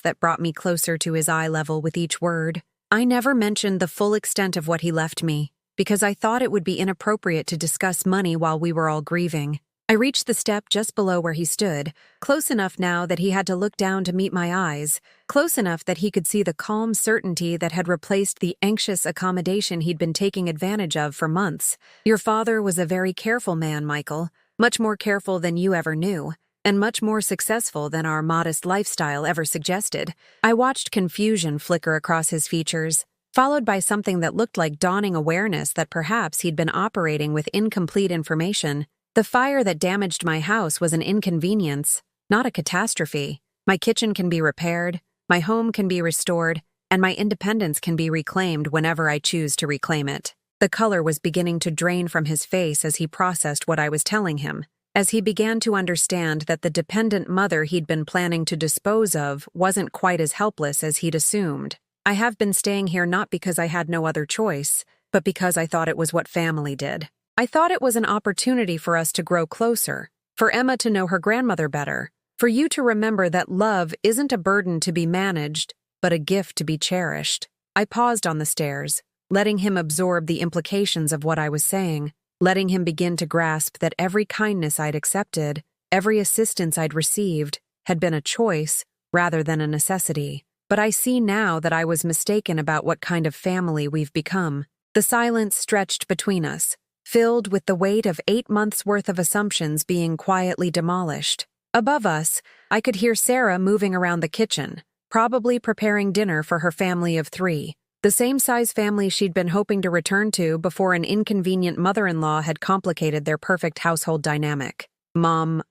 that brought me closer to his eye level with each word. "I never mentioned the full extent of what he left me, because I thought it would be inappropriate to discuss money while we were all grieving." I reached the step just below where he stood, close enough now that he had to look down to meet my eyes, close enough that he could see the calm certainty that had replaced the anxious accommodation he'd been taking advantage of for months. "Your father was a very careful man, Michael, much more careful than you ever knew, and much more successful than our modest lifestyle ever suggested." I watched confusion flicker across his features, followed by something that looked like dawning awareness that perhaps he'd been operating with incomplete information. "The fire that damaged my house was an inconvenience, not a catastrophe. My kitchen can be repaired, my home can be restored, and my independence can be reclaimed whenever I choose to reclaim it." The color was beginning to drain from his face as he processed what I was telling him, as he began to understand that the dependent mother he'd been planning to dispose of wasn't quite as helpless as he'd assumed. "I have been staying here not because I had no other choice, but because I thought it was what family did. I thought it was an opportunity for us to grow closer, for Emma to know her grandmother better, for you to remember that love isn't a burden to be managed, but a gift to be cherished. I paused on the stairs, letting him absorb the implications of what I was saying, letting him begin to grasp that every kindness I'd accepted, every assistance I'd received, had been a choice rather than a necessity. But I see now that I was mistaken about what kind of family we've become. The silence stretched between us, filled with the weight of 8 months' worth of assumptions being quietly demolished. Above us, I could hear Sarah moving around the kitchen, probably preparing dinner for her family of 3, the same size family she'd been hoping to return to before an inconvenient mother-in-law had complicated their perfect household dynamic. "Mom,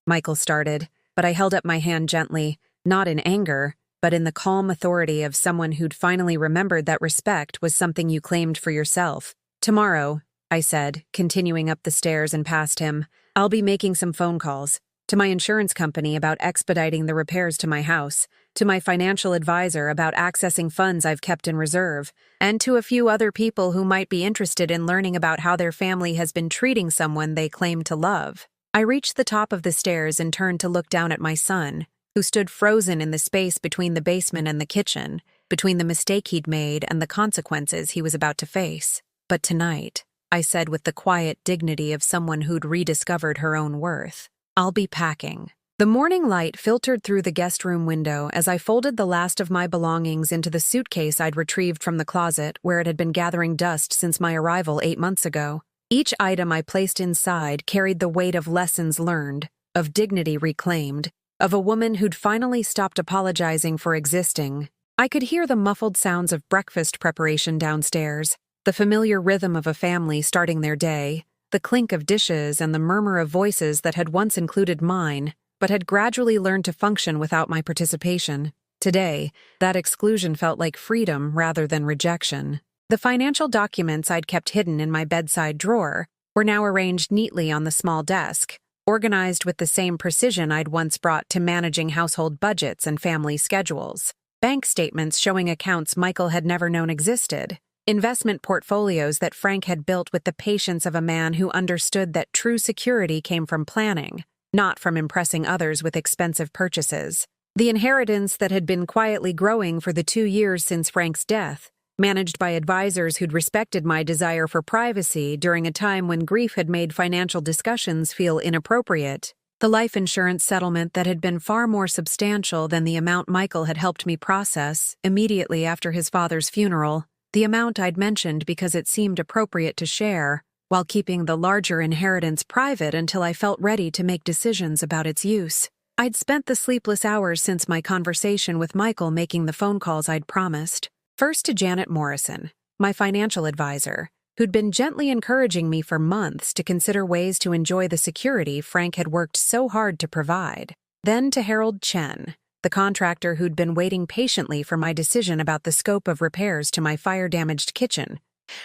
Michael started, but I held up my hand gently, not in anger, but in the calm authority of someone who'd finally remembered that respect was something you claimed for yourself. "Tomorrow," I said, continuing up the stairs and past him, "I'll be making some phone calls. To my insurance company about expediting the repairs to my house, to my financial advisor about accessing funds I've kept in reserve, and to a few other people who might be interested in learning about how their family has been treating someone they claim to love." I reached the top of the stairs and turned to look down at my son, who stood frozen in the space between the basement and the kitchen, between the mistake he'd made and the consequences he was about to face. "But tonight," I said with the quiet dignity of someone who'd rediscovered her own worth, "I'll be packing." The morning light filtered through the guest room window as I folded the last of my belongings into the suitcase I'd retrieved from the closet where it had been gathering dust since my arrival 8 months ago. Each item I placed inside carried the weight of lessons learned, of dignity reclaimed, of a woman who'd finally stopped apologizing for existing. I could hear the muffled sounds of breakfast preparation downstairs, the familiar rhythm of a family starting their day, the clink of dishes and the murmur of voices that had once included mine, but had gradually learned to function without my participation. Today, that exclusion felt like freedom rather than rejection. The financial documents I'd kept hidden in my bedside drawer were now arranged neatly on the small desk, organized with the same precision I'd once brought to managing household budgets and family schedules. Bank statements showing accounts Michael had never known existed. Investment portfolios that Frank had built with the patience of a man who understood that true security came from planning, not from impressing others with expensive purchases. The inheritance that had been quietly growing for the 2 years since Frank's death, managed by advisors who'd respected my desire for privacy during a time when grief had made financial discussions feel inappropriate. The life insurance settlement that had been far more substantial than the amount Michael had helped me process immediately after his father's funeral, the amount I'd mentioned because it seemed appropriate to share, while keeping the larger inheritance private until I felt ready to make decisions about its use. I'd spent the sleepless hours since my conversation with Michael making the phone calls I'd promised. First to Janet Morrison, my financial advisor, who'd been gently encouraging me for months to consider ways to enjoy the security Frank had worked so hard to provide. Then to Harold Chen, the contractor who'd been waiting patiently for my decision about the scope of repairs to my fire-damaged kitchen.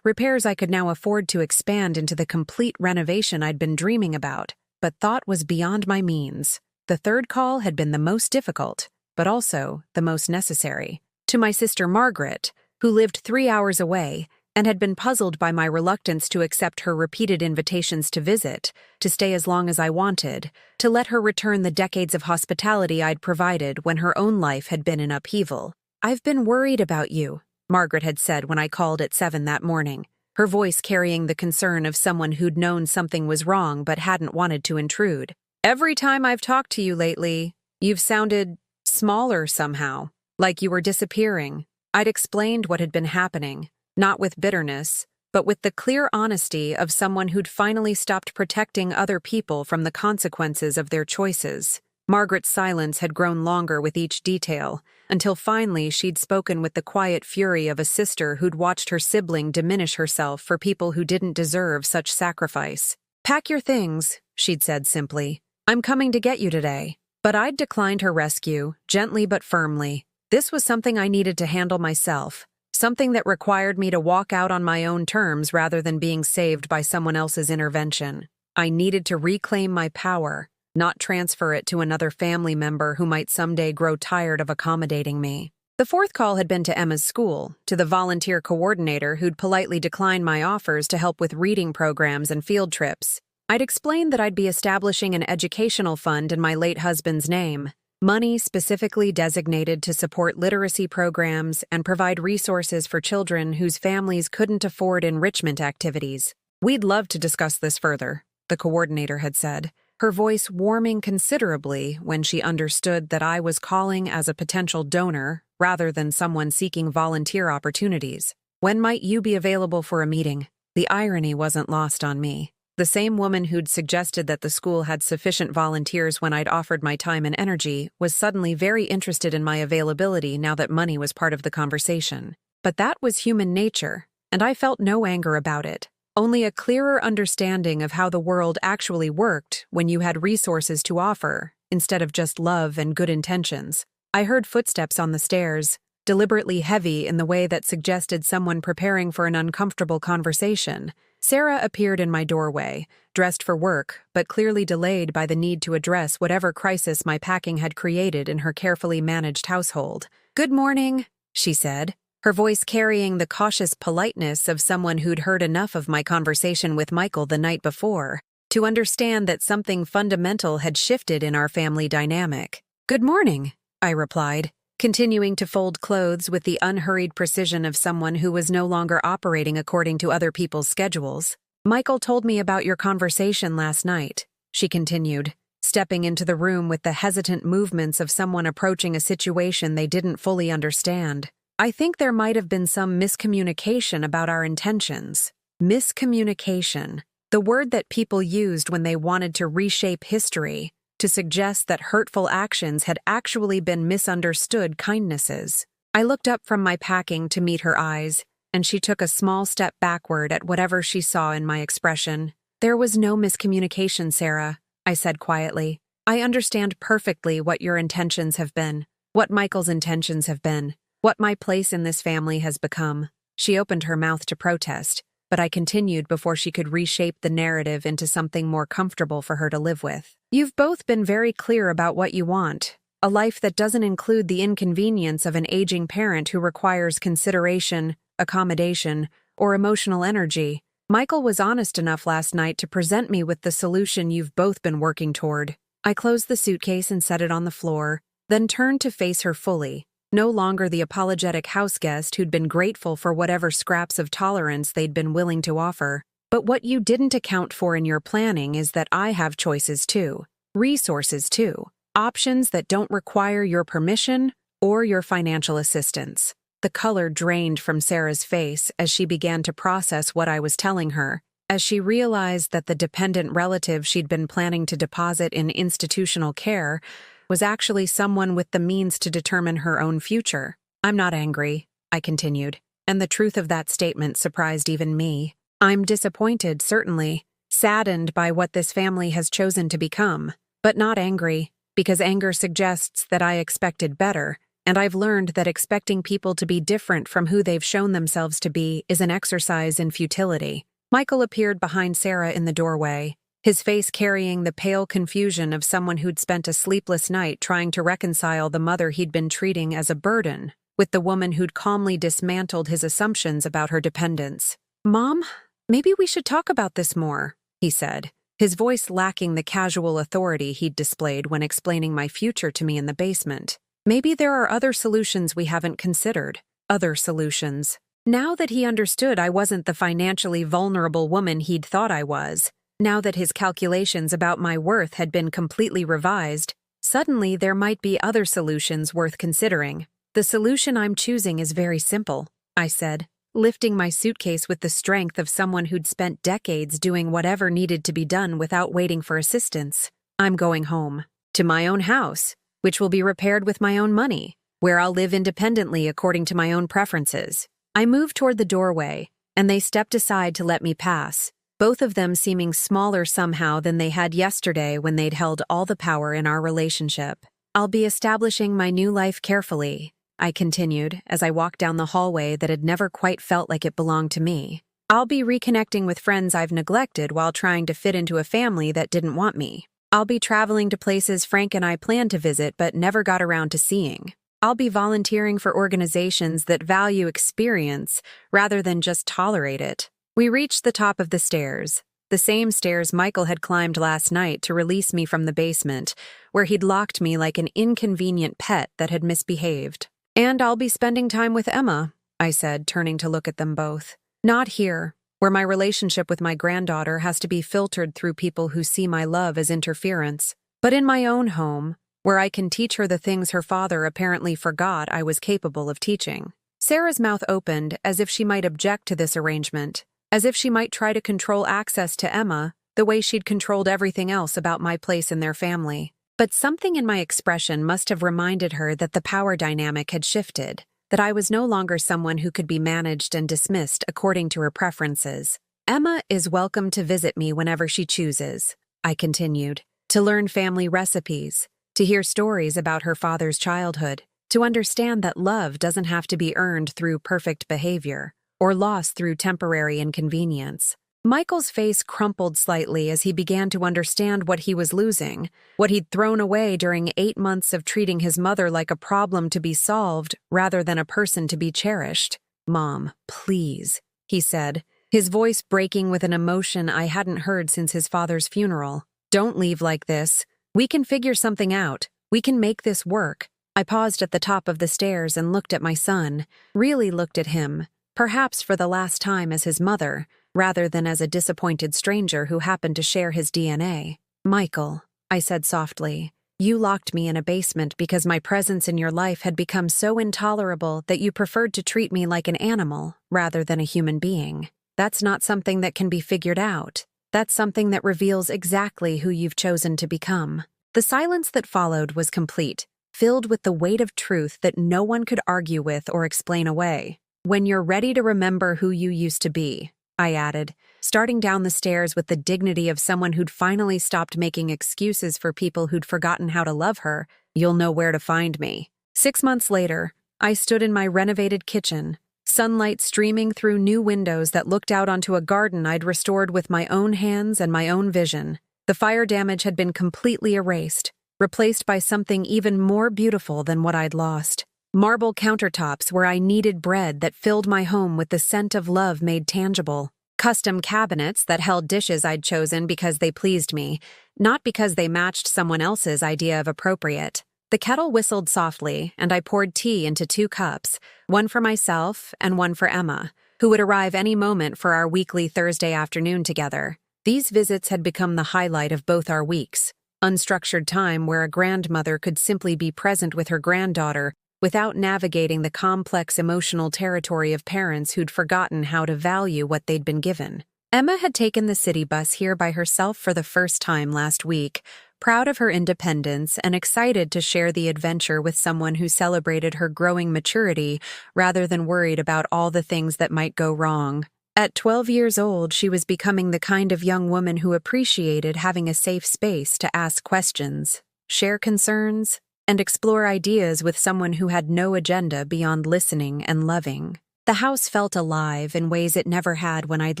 Repairs I could now afford to expand into the complete renovation I'd been dreaming about, but thought was beyond my means. The third call had been the most difficult, but also the most necessary. To my sister Margaret, who lived 3 hours away and had been puzzled by my reluctance to accept her repeated invitations to visit, to stay as long as I wanted, to let her return the decades of hospitality I'd provided when her own life had been in upheaval. "I've been worried about you," Margaret had said when I called at 7 that morning, her voice carrying the concern of someone who'd known something was wrong but hadn't wanted to intrude. "Every time I've talked to you lately, you've sounded smaller somehow, like you were disappearing." I'd explained what had been happening, not with bitterness, but with the clear honesty of someone who'd finally stopped protecting other people from the consequences of their choices. Margaret's silence had grown longer with each detail, until finally she'd spoken with the quiet fury of a sister who'd watched her sibling diminish herself for people who didn't deserve such sacrifice. "Pack your things," she'd said simply. "I'm coming to get you today." But I'd declined her rescue, gently but firmly. This was something I needed to handle myself, something that required me to walk out on my own terms rather than being saved by someone else's intervention. I needed to reclaim my power, not transfer it to another family member who might someday grow tired of accommodating me. The fourth call had been to Emma's school, to the volunteer coordinator who'd politely declined my offers to help with reading programs and field trips. I'd explained that I'd be establishing an educational fund in my late husband's name, money specifically designated to support literacy programs and provide resources for children whose families couldn't afford enrichment activities. "We'd love to discuss this further," the coordinator had said, her voice warming considerably when she understood that I was calling as a potential donor rather than someone seeking volunteer opportunities. "When might you be available for a meeting?" The irony wasn't lost on me. The same woman who'd suggested that the school had sufficient volunteers when I'd offered my time and energy was suddenly very interested in my availability now that money was part of the conversation. But that was human nature, and I felt no anger about it. Only a clearer understanding of how the world actually worked when you had resources to offer, instead of just love and good intentions. I heard footsteps on the stairs, deliberately heavy in the way that suggested someone preparing for an uncomfortable conversation. Sarah appeared in my doorway, dressed for work, but clearly delayed by the need to address whatever crisis my packing had created in her carefully managed household. "Good morning," she said, her voice carrying the cautious politeness of someone who'd heard enough of my conversation with Michael the night before to understand that something fundamental had shifted in our family dynamic. "Good morning," I replied, continuing to fold clothes with the unhurried precision of someone who was no longer operating according to other people's schedules. "Michael told me about your conversation last night," she continued, stepping into the room with the hesitant movements of someone approaching a situation they didn't fully understand. "I think there might have been some miscommunication about our intentions." Miscommunication, the word that people used when they wanted to reshape history, to suggest that hurtful actions had actually been misunderstood kindnesses. I looked up from my packing to meet her eyes, and she took a small step backward at whatever she saw in my expression. "There was no miscommunication, Sarah," I said quietly. "I understand perfectly what your intentions have been, what Michael's intentions have been, what my place in this family has become." She opened her mouth to protest, but I continued before she could reshape the narrative into something more comfortable for her to live with. "You've both been very clear about what you want, a life that doesn't include the inconvenience of an aging parent who requires consideration, accommodation, or emotional energy. Michael was honest enough last night to present me with the solution you've both been working toward." I closed the suitcase and set it on the floor, then turned to face her fully. No longer the apologetic houseguest who'd been grateful for whatever scraps of tolerance they'd been willing to offer. "But what you didn't account for in your planning is that I have choices too, resources too, options that don't require your permission or your financial assistance." The color drained from Sarah's face as she began to process what I was telling her, as she realized that the dependent relative she'd been planning to deposit in institutional care was actually someone with the means to determine her own future. "I'm not angry," I continued, and the truth of that statement surprised even me. "I'm disappointed, certainly, saddened by what this family has chosen to become, but not angry, because anger suggests that I expected better, and I've learned that expecting people to be different from who they've shown themselves to be is an exercise in futility." Michael appeared behind Sarah in the doorway, his face carrying the pale confusion of someone who'd spent a sleepless night trying to reconcile the mother he'd been treating as a burden with the woman who'd calmly dismantled his assumptions about her dependence. "Mom, maybe we should talk about this more," he said, his voice lacking the casual authority he'd displayed when explaining my future to me in the basement. "Maybe there are other solutions we haven't considered. Other solutions." Now that he understood I wasn't the financially vulnerable woman he'd thought I was, now that his calculations about my worth had been completely revised, suddenly there might be other solutions worth considering. "The solution I'm choosing is very simple," I said, lifting my suitcase with the strength of someone who'd spent decades doing whatever needed to be done without waiting for assistance. "I'm going home, to my own house, which will be repaired with my own money, where I'll live independently according to my own preferences." I moved toward the doorway, and they stepped aside to let me pass, both of them seeming smaller somehow than they had yesterday when they'd held all the power in our relationship. "I'll be establishing my new life carefully," I continued as I walked down the hallway that had never quite felt like it belonged to me. "I'll be reconnecting with friends I've neglected while trying to fit into a family that didn't want me. I'll be traveling to places Frank and I planned to visit but never got around to seeing. I'll be volunteering for organizations that value experience rather than just tolerate it." We reached the top of the stairs, The same stairs Michael had climbed last night to release me from the basement, where he'd locked me like an inconvenient pet that had misbehaved. "And I'll be spending time with Emma," I said, turning to look at them both. "Not here, where my relationship with my granddaughter has to be filtered through people who see my love as interference, but in my own home, where I can teach her the things her father apparently forgot I was capable of teaching." Sarah's mouth opened as if she might object to this arrangement, as if she might try to control access to Emma the way she'd controlled everything else about my place in their family. But something in my expression must have reminded her that the power dynamic had shifted, that I was no longer someone who could be managed and dismissed according to her preferences. "Emma is welcome to visit me whenever she chooses," I continued, "to learn family recipes, to hear stories about her father's childhood, to understand that love doesn't have to be earned through perfect behavior or lost through temporary inconvenience." Michael's face crumpled slightly as he began to understand what he was losing, what he'd thrown away during 8 months of treating his mother like a problem to be solved rather than a person to be cherished. "Mom, please," he said, his voice breaking with an emotion I hadn't heard since his father's funeral. "Don't leave like this. We can figure something out. We can make this work." I paused at the top of the stairs and looked at my son, really looked at him, perhaps for the last time as his mother, rather than as a disappointed stranger who happened to share his DNA. "Michael," I said softly, "you locked me in a basement because my presence in your life had become so intolerable that you preferred to treat me like an animal rather than a human being. That's not something that can be figured out. That's something that reveals exactly who you've chosen to become." The silence that followed was complete, filled with the weight of truth that no one could argue with or explain away. "When you're ready to remember who you used to be," I added, starting down the stairs with the dignity of someone who'd finally stopped making excuses for people who'd forgotten how to love her, "you'll know where to find me." 6 months later, I stood in my renovated kitchen, sunlight streaming through new windows that looked out onto a garden I'd restored with my own hands and my own vision. The fire damage had been completely erased, replaced by something even more beautiful than what I'd lost. Marble countertops where I kneaded bread that filled my home with the scent of love made tangible. Custom cabinets that held dishes I'd chosen because they pleased me, not because they matched someone else's idea of appropriate. The kettle whistled softly, and I poured tea into 2 cups, one for myself and one for Emma, who would arrive any moment for our weekly Thursday afternoon together. These visits had become the highlight of both our weeks. Unstructured time where a grandmother could simply be present with her granddaughter without navigating the complex emotional territory of parents who'd forgotten how to value what they'd been given. Emma had taken the city bus here by herself for the first time last week, proud of her independence and excited to share the adventure with someone who celebrated her growing maturity rather than worried about all the things that might go wrong. At 12 years old, she was becoming the kind of young woman who appreciated having a safe space to ask questions, share concerns, and explore ideas with someone who had no agenda beyond listening and loving. The house felt alive in ways it never had when I'd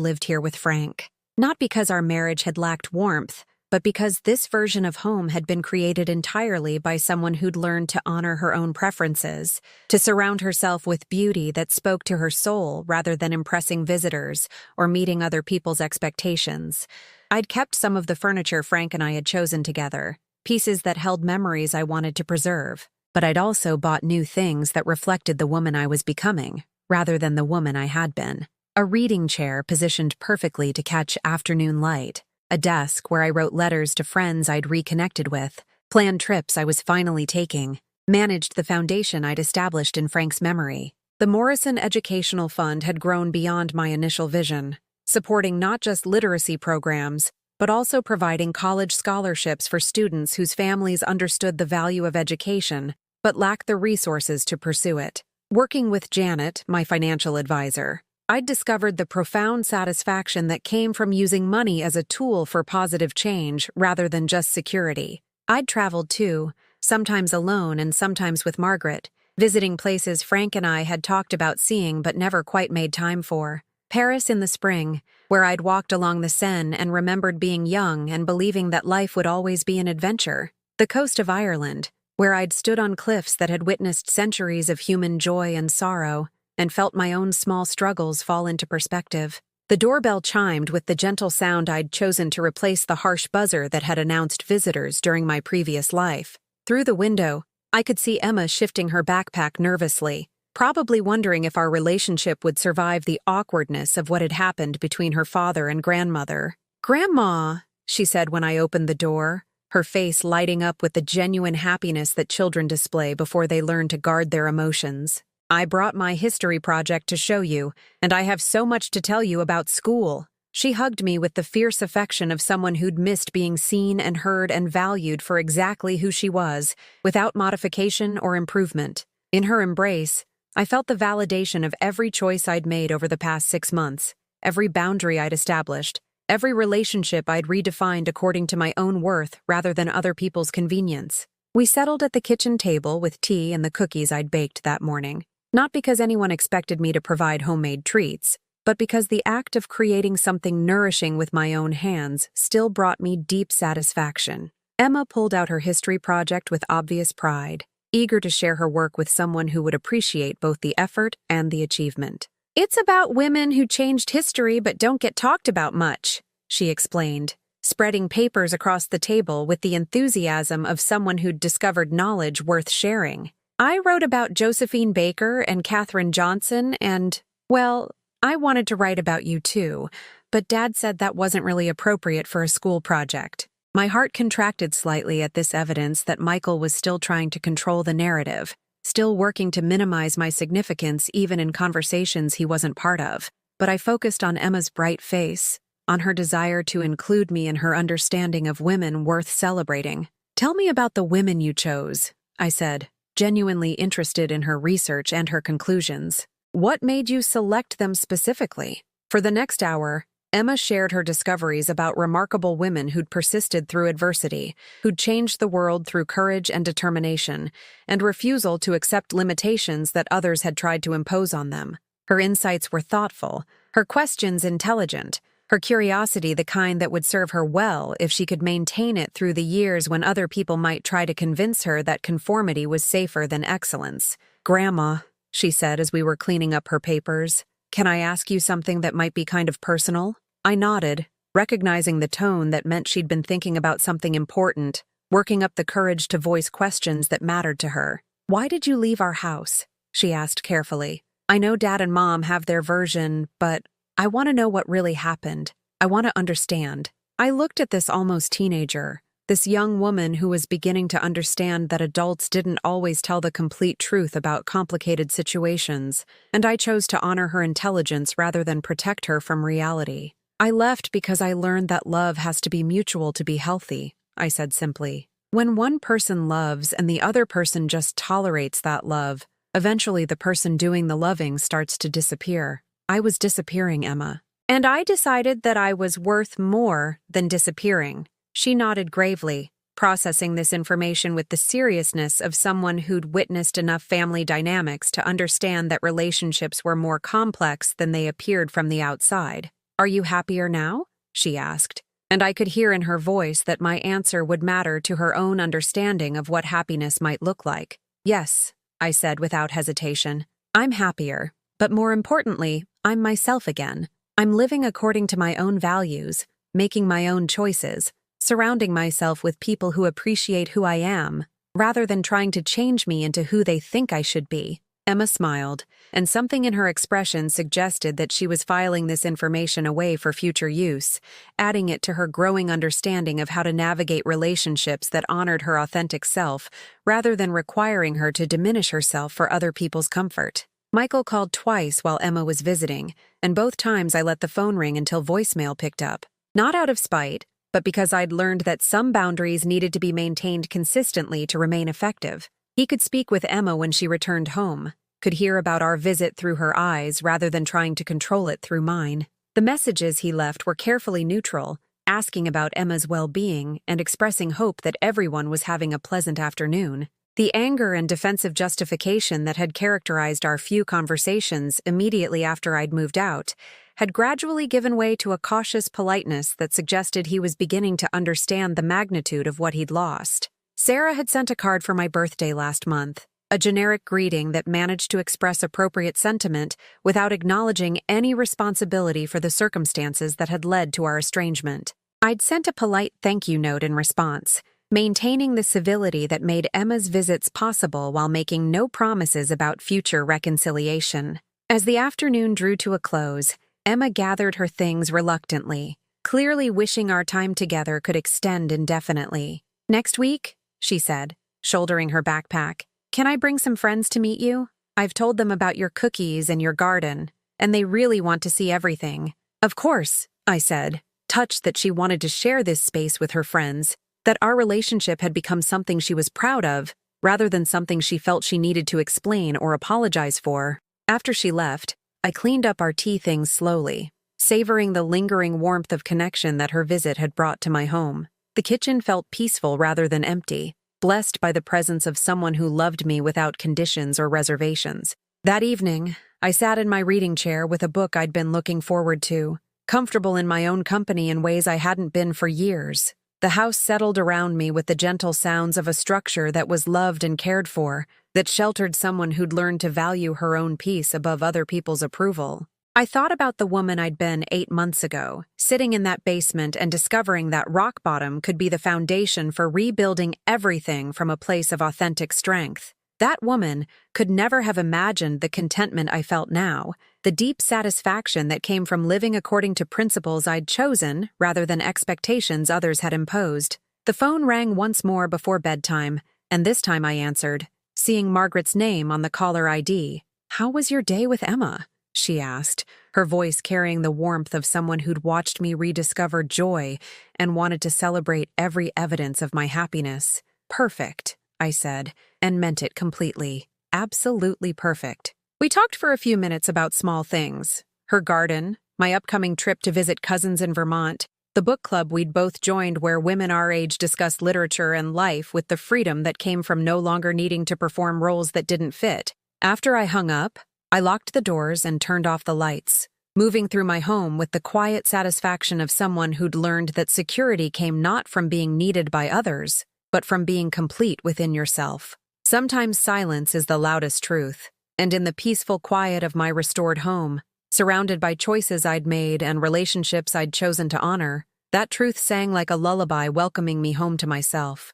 lived here with Frank. Not because our marriage had lacked warmth, but because this version of home had been created entirely by someone who'd learned to honor her own preferences, to surround herself with beauty that spoke to her soul rather than impressing visitors or meeting other people's expectations. I'd kept some of the furniture Frank and I had chosen together, pieces that held memories I wanted to preserve, but I'd also bought new things that reflected the woman I was becoming, rather than the woman I had been. A reading chair positioned perfectly to catch afternoon light, a desk where I wrote letters to friends I'd reconnected with, planned trips I was finally taking, managed the foundation I'd established in Frank's memory. The Morrison Educational Fund had grown beyond my initial vision, supporting not just literacy programs, but also providing college scholarships for students whose families understood the value of education but lacked the resources to pursue it. Working with Janet, my financial advisor, I'd discovered the profound satisfaction that came from using money as a tool for positive change rather than just security. I'd traveled too, sometimes alone and sometimes with Margaret, visiting places Frank and I had talked about seeing but never quite made time for. Paris in the spring, where I'd walked along the Seine and remembered being young and believing that life would always be an adventure. The coast of Ireland, where I'd stood on cliffs that had witnessed centuries of human joy and sorrow, and felt my own small struggles fall into perspective. The doorbell chimed with the gentle sound I'd chosen to replace the harsh buzzer that had announced visitors during my previous life. Through the window, I could see Emma shifting her backpack nervously, probably wondering if our relationship would survive the awkwardness of what had happened between her father and grandmother. "Grandma," she said when I opened the door, her face lighting up with the genuine happiness that children display before they learn to guard their emotions. "I brought my history project to show you, and I have so much to tell you about school." She hugged me with the fierce affection of someone who'd missed being seen and heard and valued for exactly who she was, without modification or improvement. In her embrace, I felt the validation of every choice I'd made over the past 6 months, every boundary I'd established, every relationship I'd redefined according to my own worth rather than other people's convenience. We settled at the kitchen table with tea and the cookies I'd baked that morning. Not because anyone expected me to provide homemade treats, but because the act of creating something nourishing with my own hands still brought me deep satisfaction. Emma pulled out her history project with obvious pride, eager to share her work with someone who would appreciate both the effort and the achievement. "It's about women who changed history but don't get talked about much," she explained, spreading papers across the table with the enthusiasm of someone who'd discovered knowledge worth sharing. "I wrote about Josephine Baker and Katherine Johnson and, well, I wanted to write about you too, but Dad said that wasn't really appropriate for a school project." My heart contracted slightly at this evidence that Michael was still trying to control the narrative, still working to minimize my significance even in conversations he wasn't part of. But I focused on Emma's bright face, on her desire to include me in her understanding of women worth celebrating. "Tell me about the women you chose," I said, genuinely interested in her research and her conclusions. "What made you select them specifically?" For the next hour, Emma shared her discoveries about remarkable women who'd persisted through adversity, who'd changed the world through courage and determination, and refusal to accept limitations that others had tried to impose on them. Her insights were thoughtful, her questions intelligent, her curiosity the kind that would serve her well if she could maintain it through the years when other people might try to convince her that conformity was safer than excellence. "Grandma," she said as we were cleaning up her papers, "can I ask you something that might be kind of personal?" I nodded, recognizing the tone that meant she'd been thinking about something important, working up the courage to voice questions that mattered to her. "Why did you leave our house?" she asked carefully. "I know Dad and Mom have their version, but I want to know what really happened. I want to understand." I looked at this almost teenager, this young woman who was beginning to understand that adults didn't always tell the complete truth about complicated situations, and I chose to honor her intelligence rather than protect her from reality. "I left because I learned that love has to be mutual to be healthy," I said simply. "When one person loves and the other person just tolerates that love, eventually the person doing the loving starts to disappear. I was disappearing, Emma. And I decided that I was worth more than disappearing." She nodded gravely, processing this information with the seriousness of someone who'd witnessed enough family dynamics to understand that relationships were more complex than they appeared from the outside. "Are you happier now?" she asked, and I could hear in her voice that my answer would matter to her own understanding of what happiness might look like. "Yes," I said without hesitation. "I'm happier, but more importantly, I'm myself again. I'm living according to my own values, making my own choices, surrounding myself with people who appreciate who I am, rather than trying to change me into who they think I should be." Emma smiled, and something in her expression suggested that she was filing this information away for future use, adding it to her growing understanding of how to navigate relationships that honored her authentic self, rather than requiring her to diminish herself for other people's comfort. Michael called twice while Emma was visiting, and both times I let the phone ring until voicemail picked up. Not out of spite, but because I'd learned that some boundaries needed to be maintained consistently to remain effective. He could speak with Emma when she returned home, could hear about our visit through her eyes rather than trying to control it through mine. The messages he left were carefully neutral, asking about Emma's well-being and expressing hope that everyone was having a pleasant afternoon. The anger and defensive justification that had characterized our few conversations immediately after I'd moved out had gradually given way to a cautious politeness that suggested he was beginning to understand the magnitude of what he'd lost. Sarah had sent a card for my birthday last month, a generic greeting that managed to express appropriate sentiment without acknowledging any responsibility for the circumstances that had led to our estrangement. I'd sent a polite thank you note in response, maintaining the civility that made Emma's visits possible while making no promises about future reconciliation. As the afternoon drew to a close, Emma gathered her things reluctantly, clearly wishing our time together could extend indefinitely. "Next week?" she said, shouldering her backpack. "Can I bring some friends to meet you? I've told them about your cookies and your garden, and they really want to see everything." "Of course," I said, touched that she wanted to share this space with her friends, that our relationship had become something she was proud of, rather than something she felt she needed to explain or apologize for. After she left, I cleaned up our tea things slowly, savoring the lingering warmth of connection that her visit had brought to my home. The kitchen felt peaceful rather than empty, blessed by the presence of someone who loved me without conditions or reservations. That evening, I sat in my reading chair with a book I'd been looking forward to, comfortable in my own company in ways I hadn't been for years. The house settled around me with the gentle sounds of a structure that was loved and cared for, that sheltered someone who'd learned to value her own peace above other people's approval. I thought about the woman I'd been 8 months ago, sitting in that basement and discovering that rock bottom could be the foundation for rebuilding everything from a place of authentic strength. That woman could never have imagined the contentment I felt now, the deep satisfaction that came from living according to principles I'd chosen rather than expectations others had imposed. The phone rang once more before bedtime, and this time I answered, seeing Margaret's name on the caller ID. "How was your day with Emma?" she asked, her voice carrying the warmth of someone who'd watched me rediscover joy and wanted to celebrate every evidence of my happiness. "Perfect," I said, and meant it completely. Absolutely perfect. We talked for a few minutes about small things. Her garden, my upcoming trip to visit cousins in Vermont, the book club we'd both joined where women our age discussed literature and life with the freedom that came from no longer needing to perform roles that didn't fit. After I hung up, I locked the doors and turned off the lights, moving through my home with the quiet satisfaction of someone who'd learned that security came not from being needed by others, but from being complete within yourself. Sometimes silence is the loudest truth, and in the peaceful quiet of my restored home, surrounded by choices I'd made and relationships I'd chosen to honor, that truth sang like a lullaby welcoming me home to myself.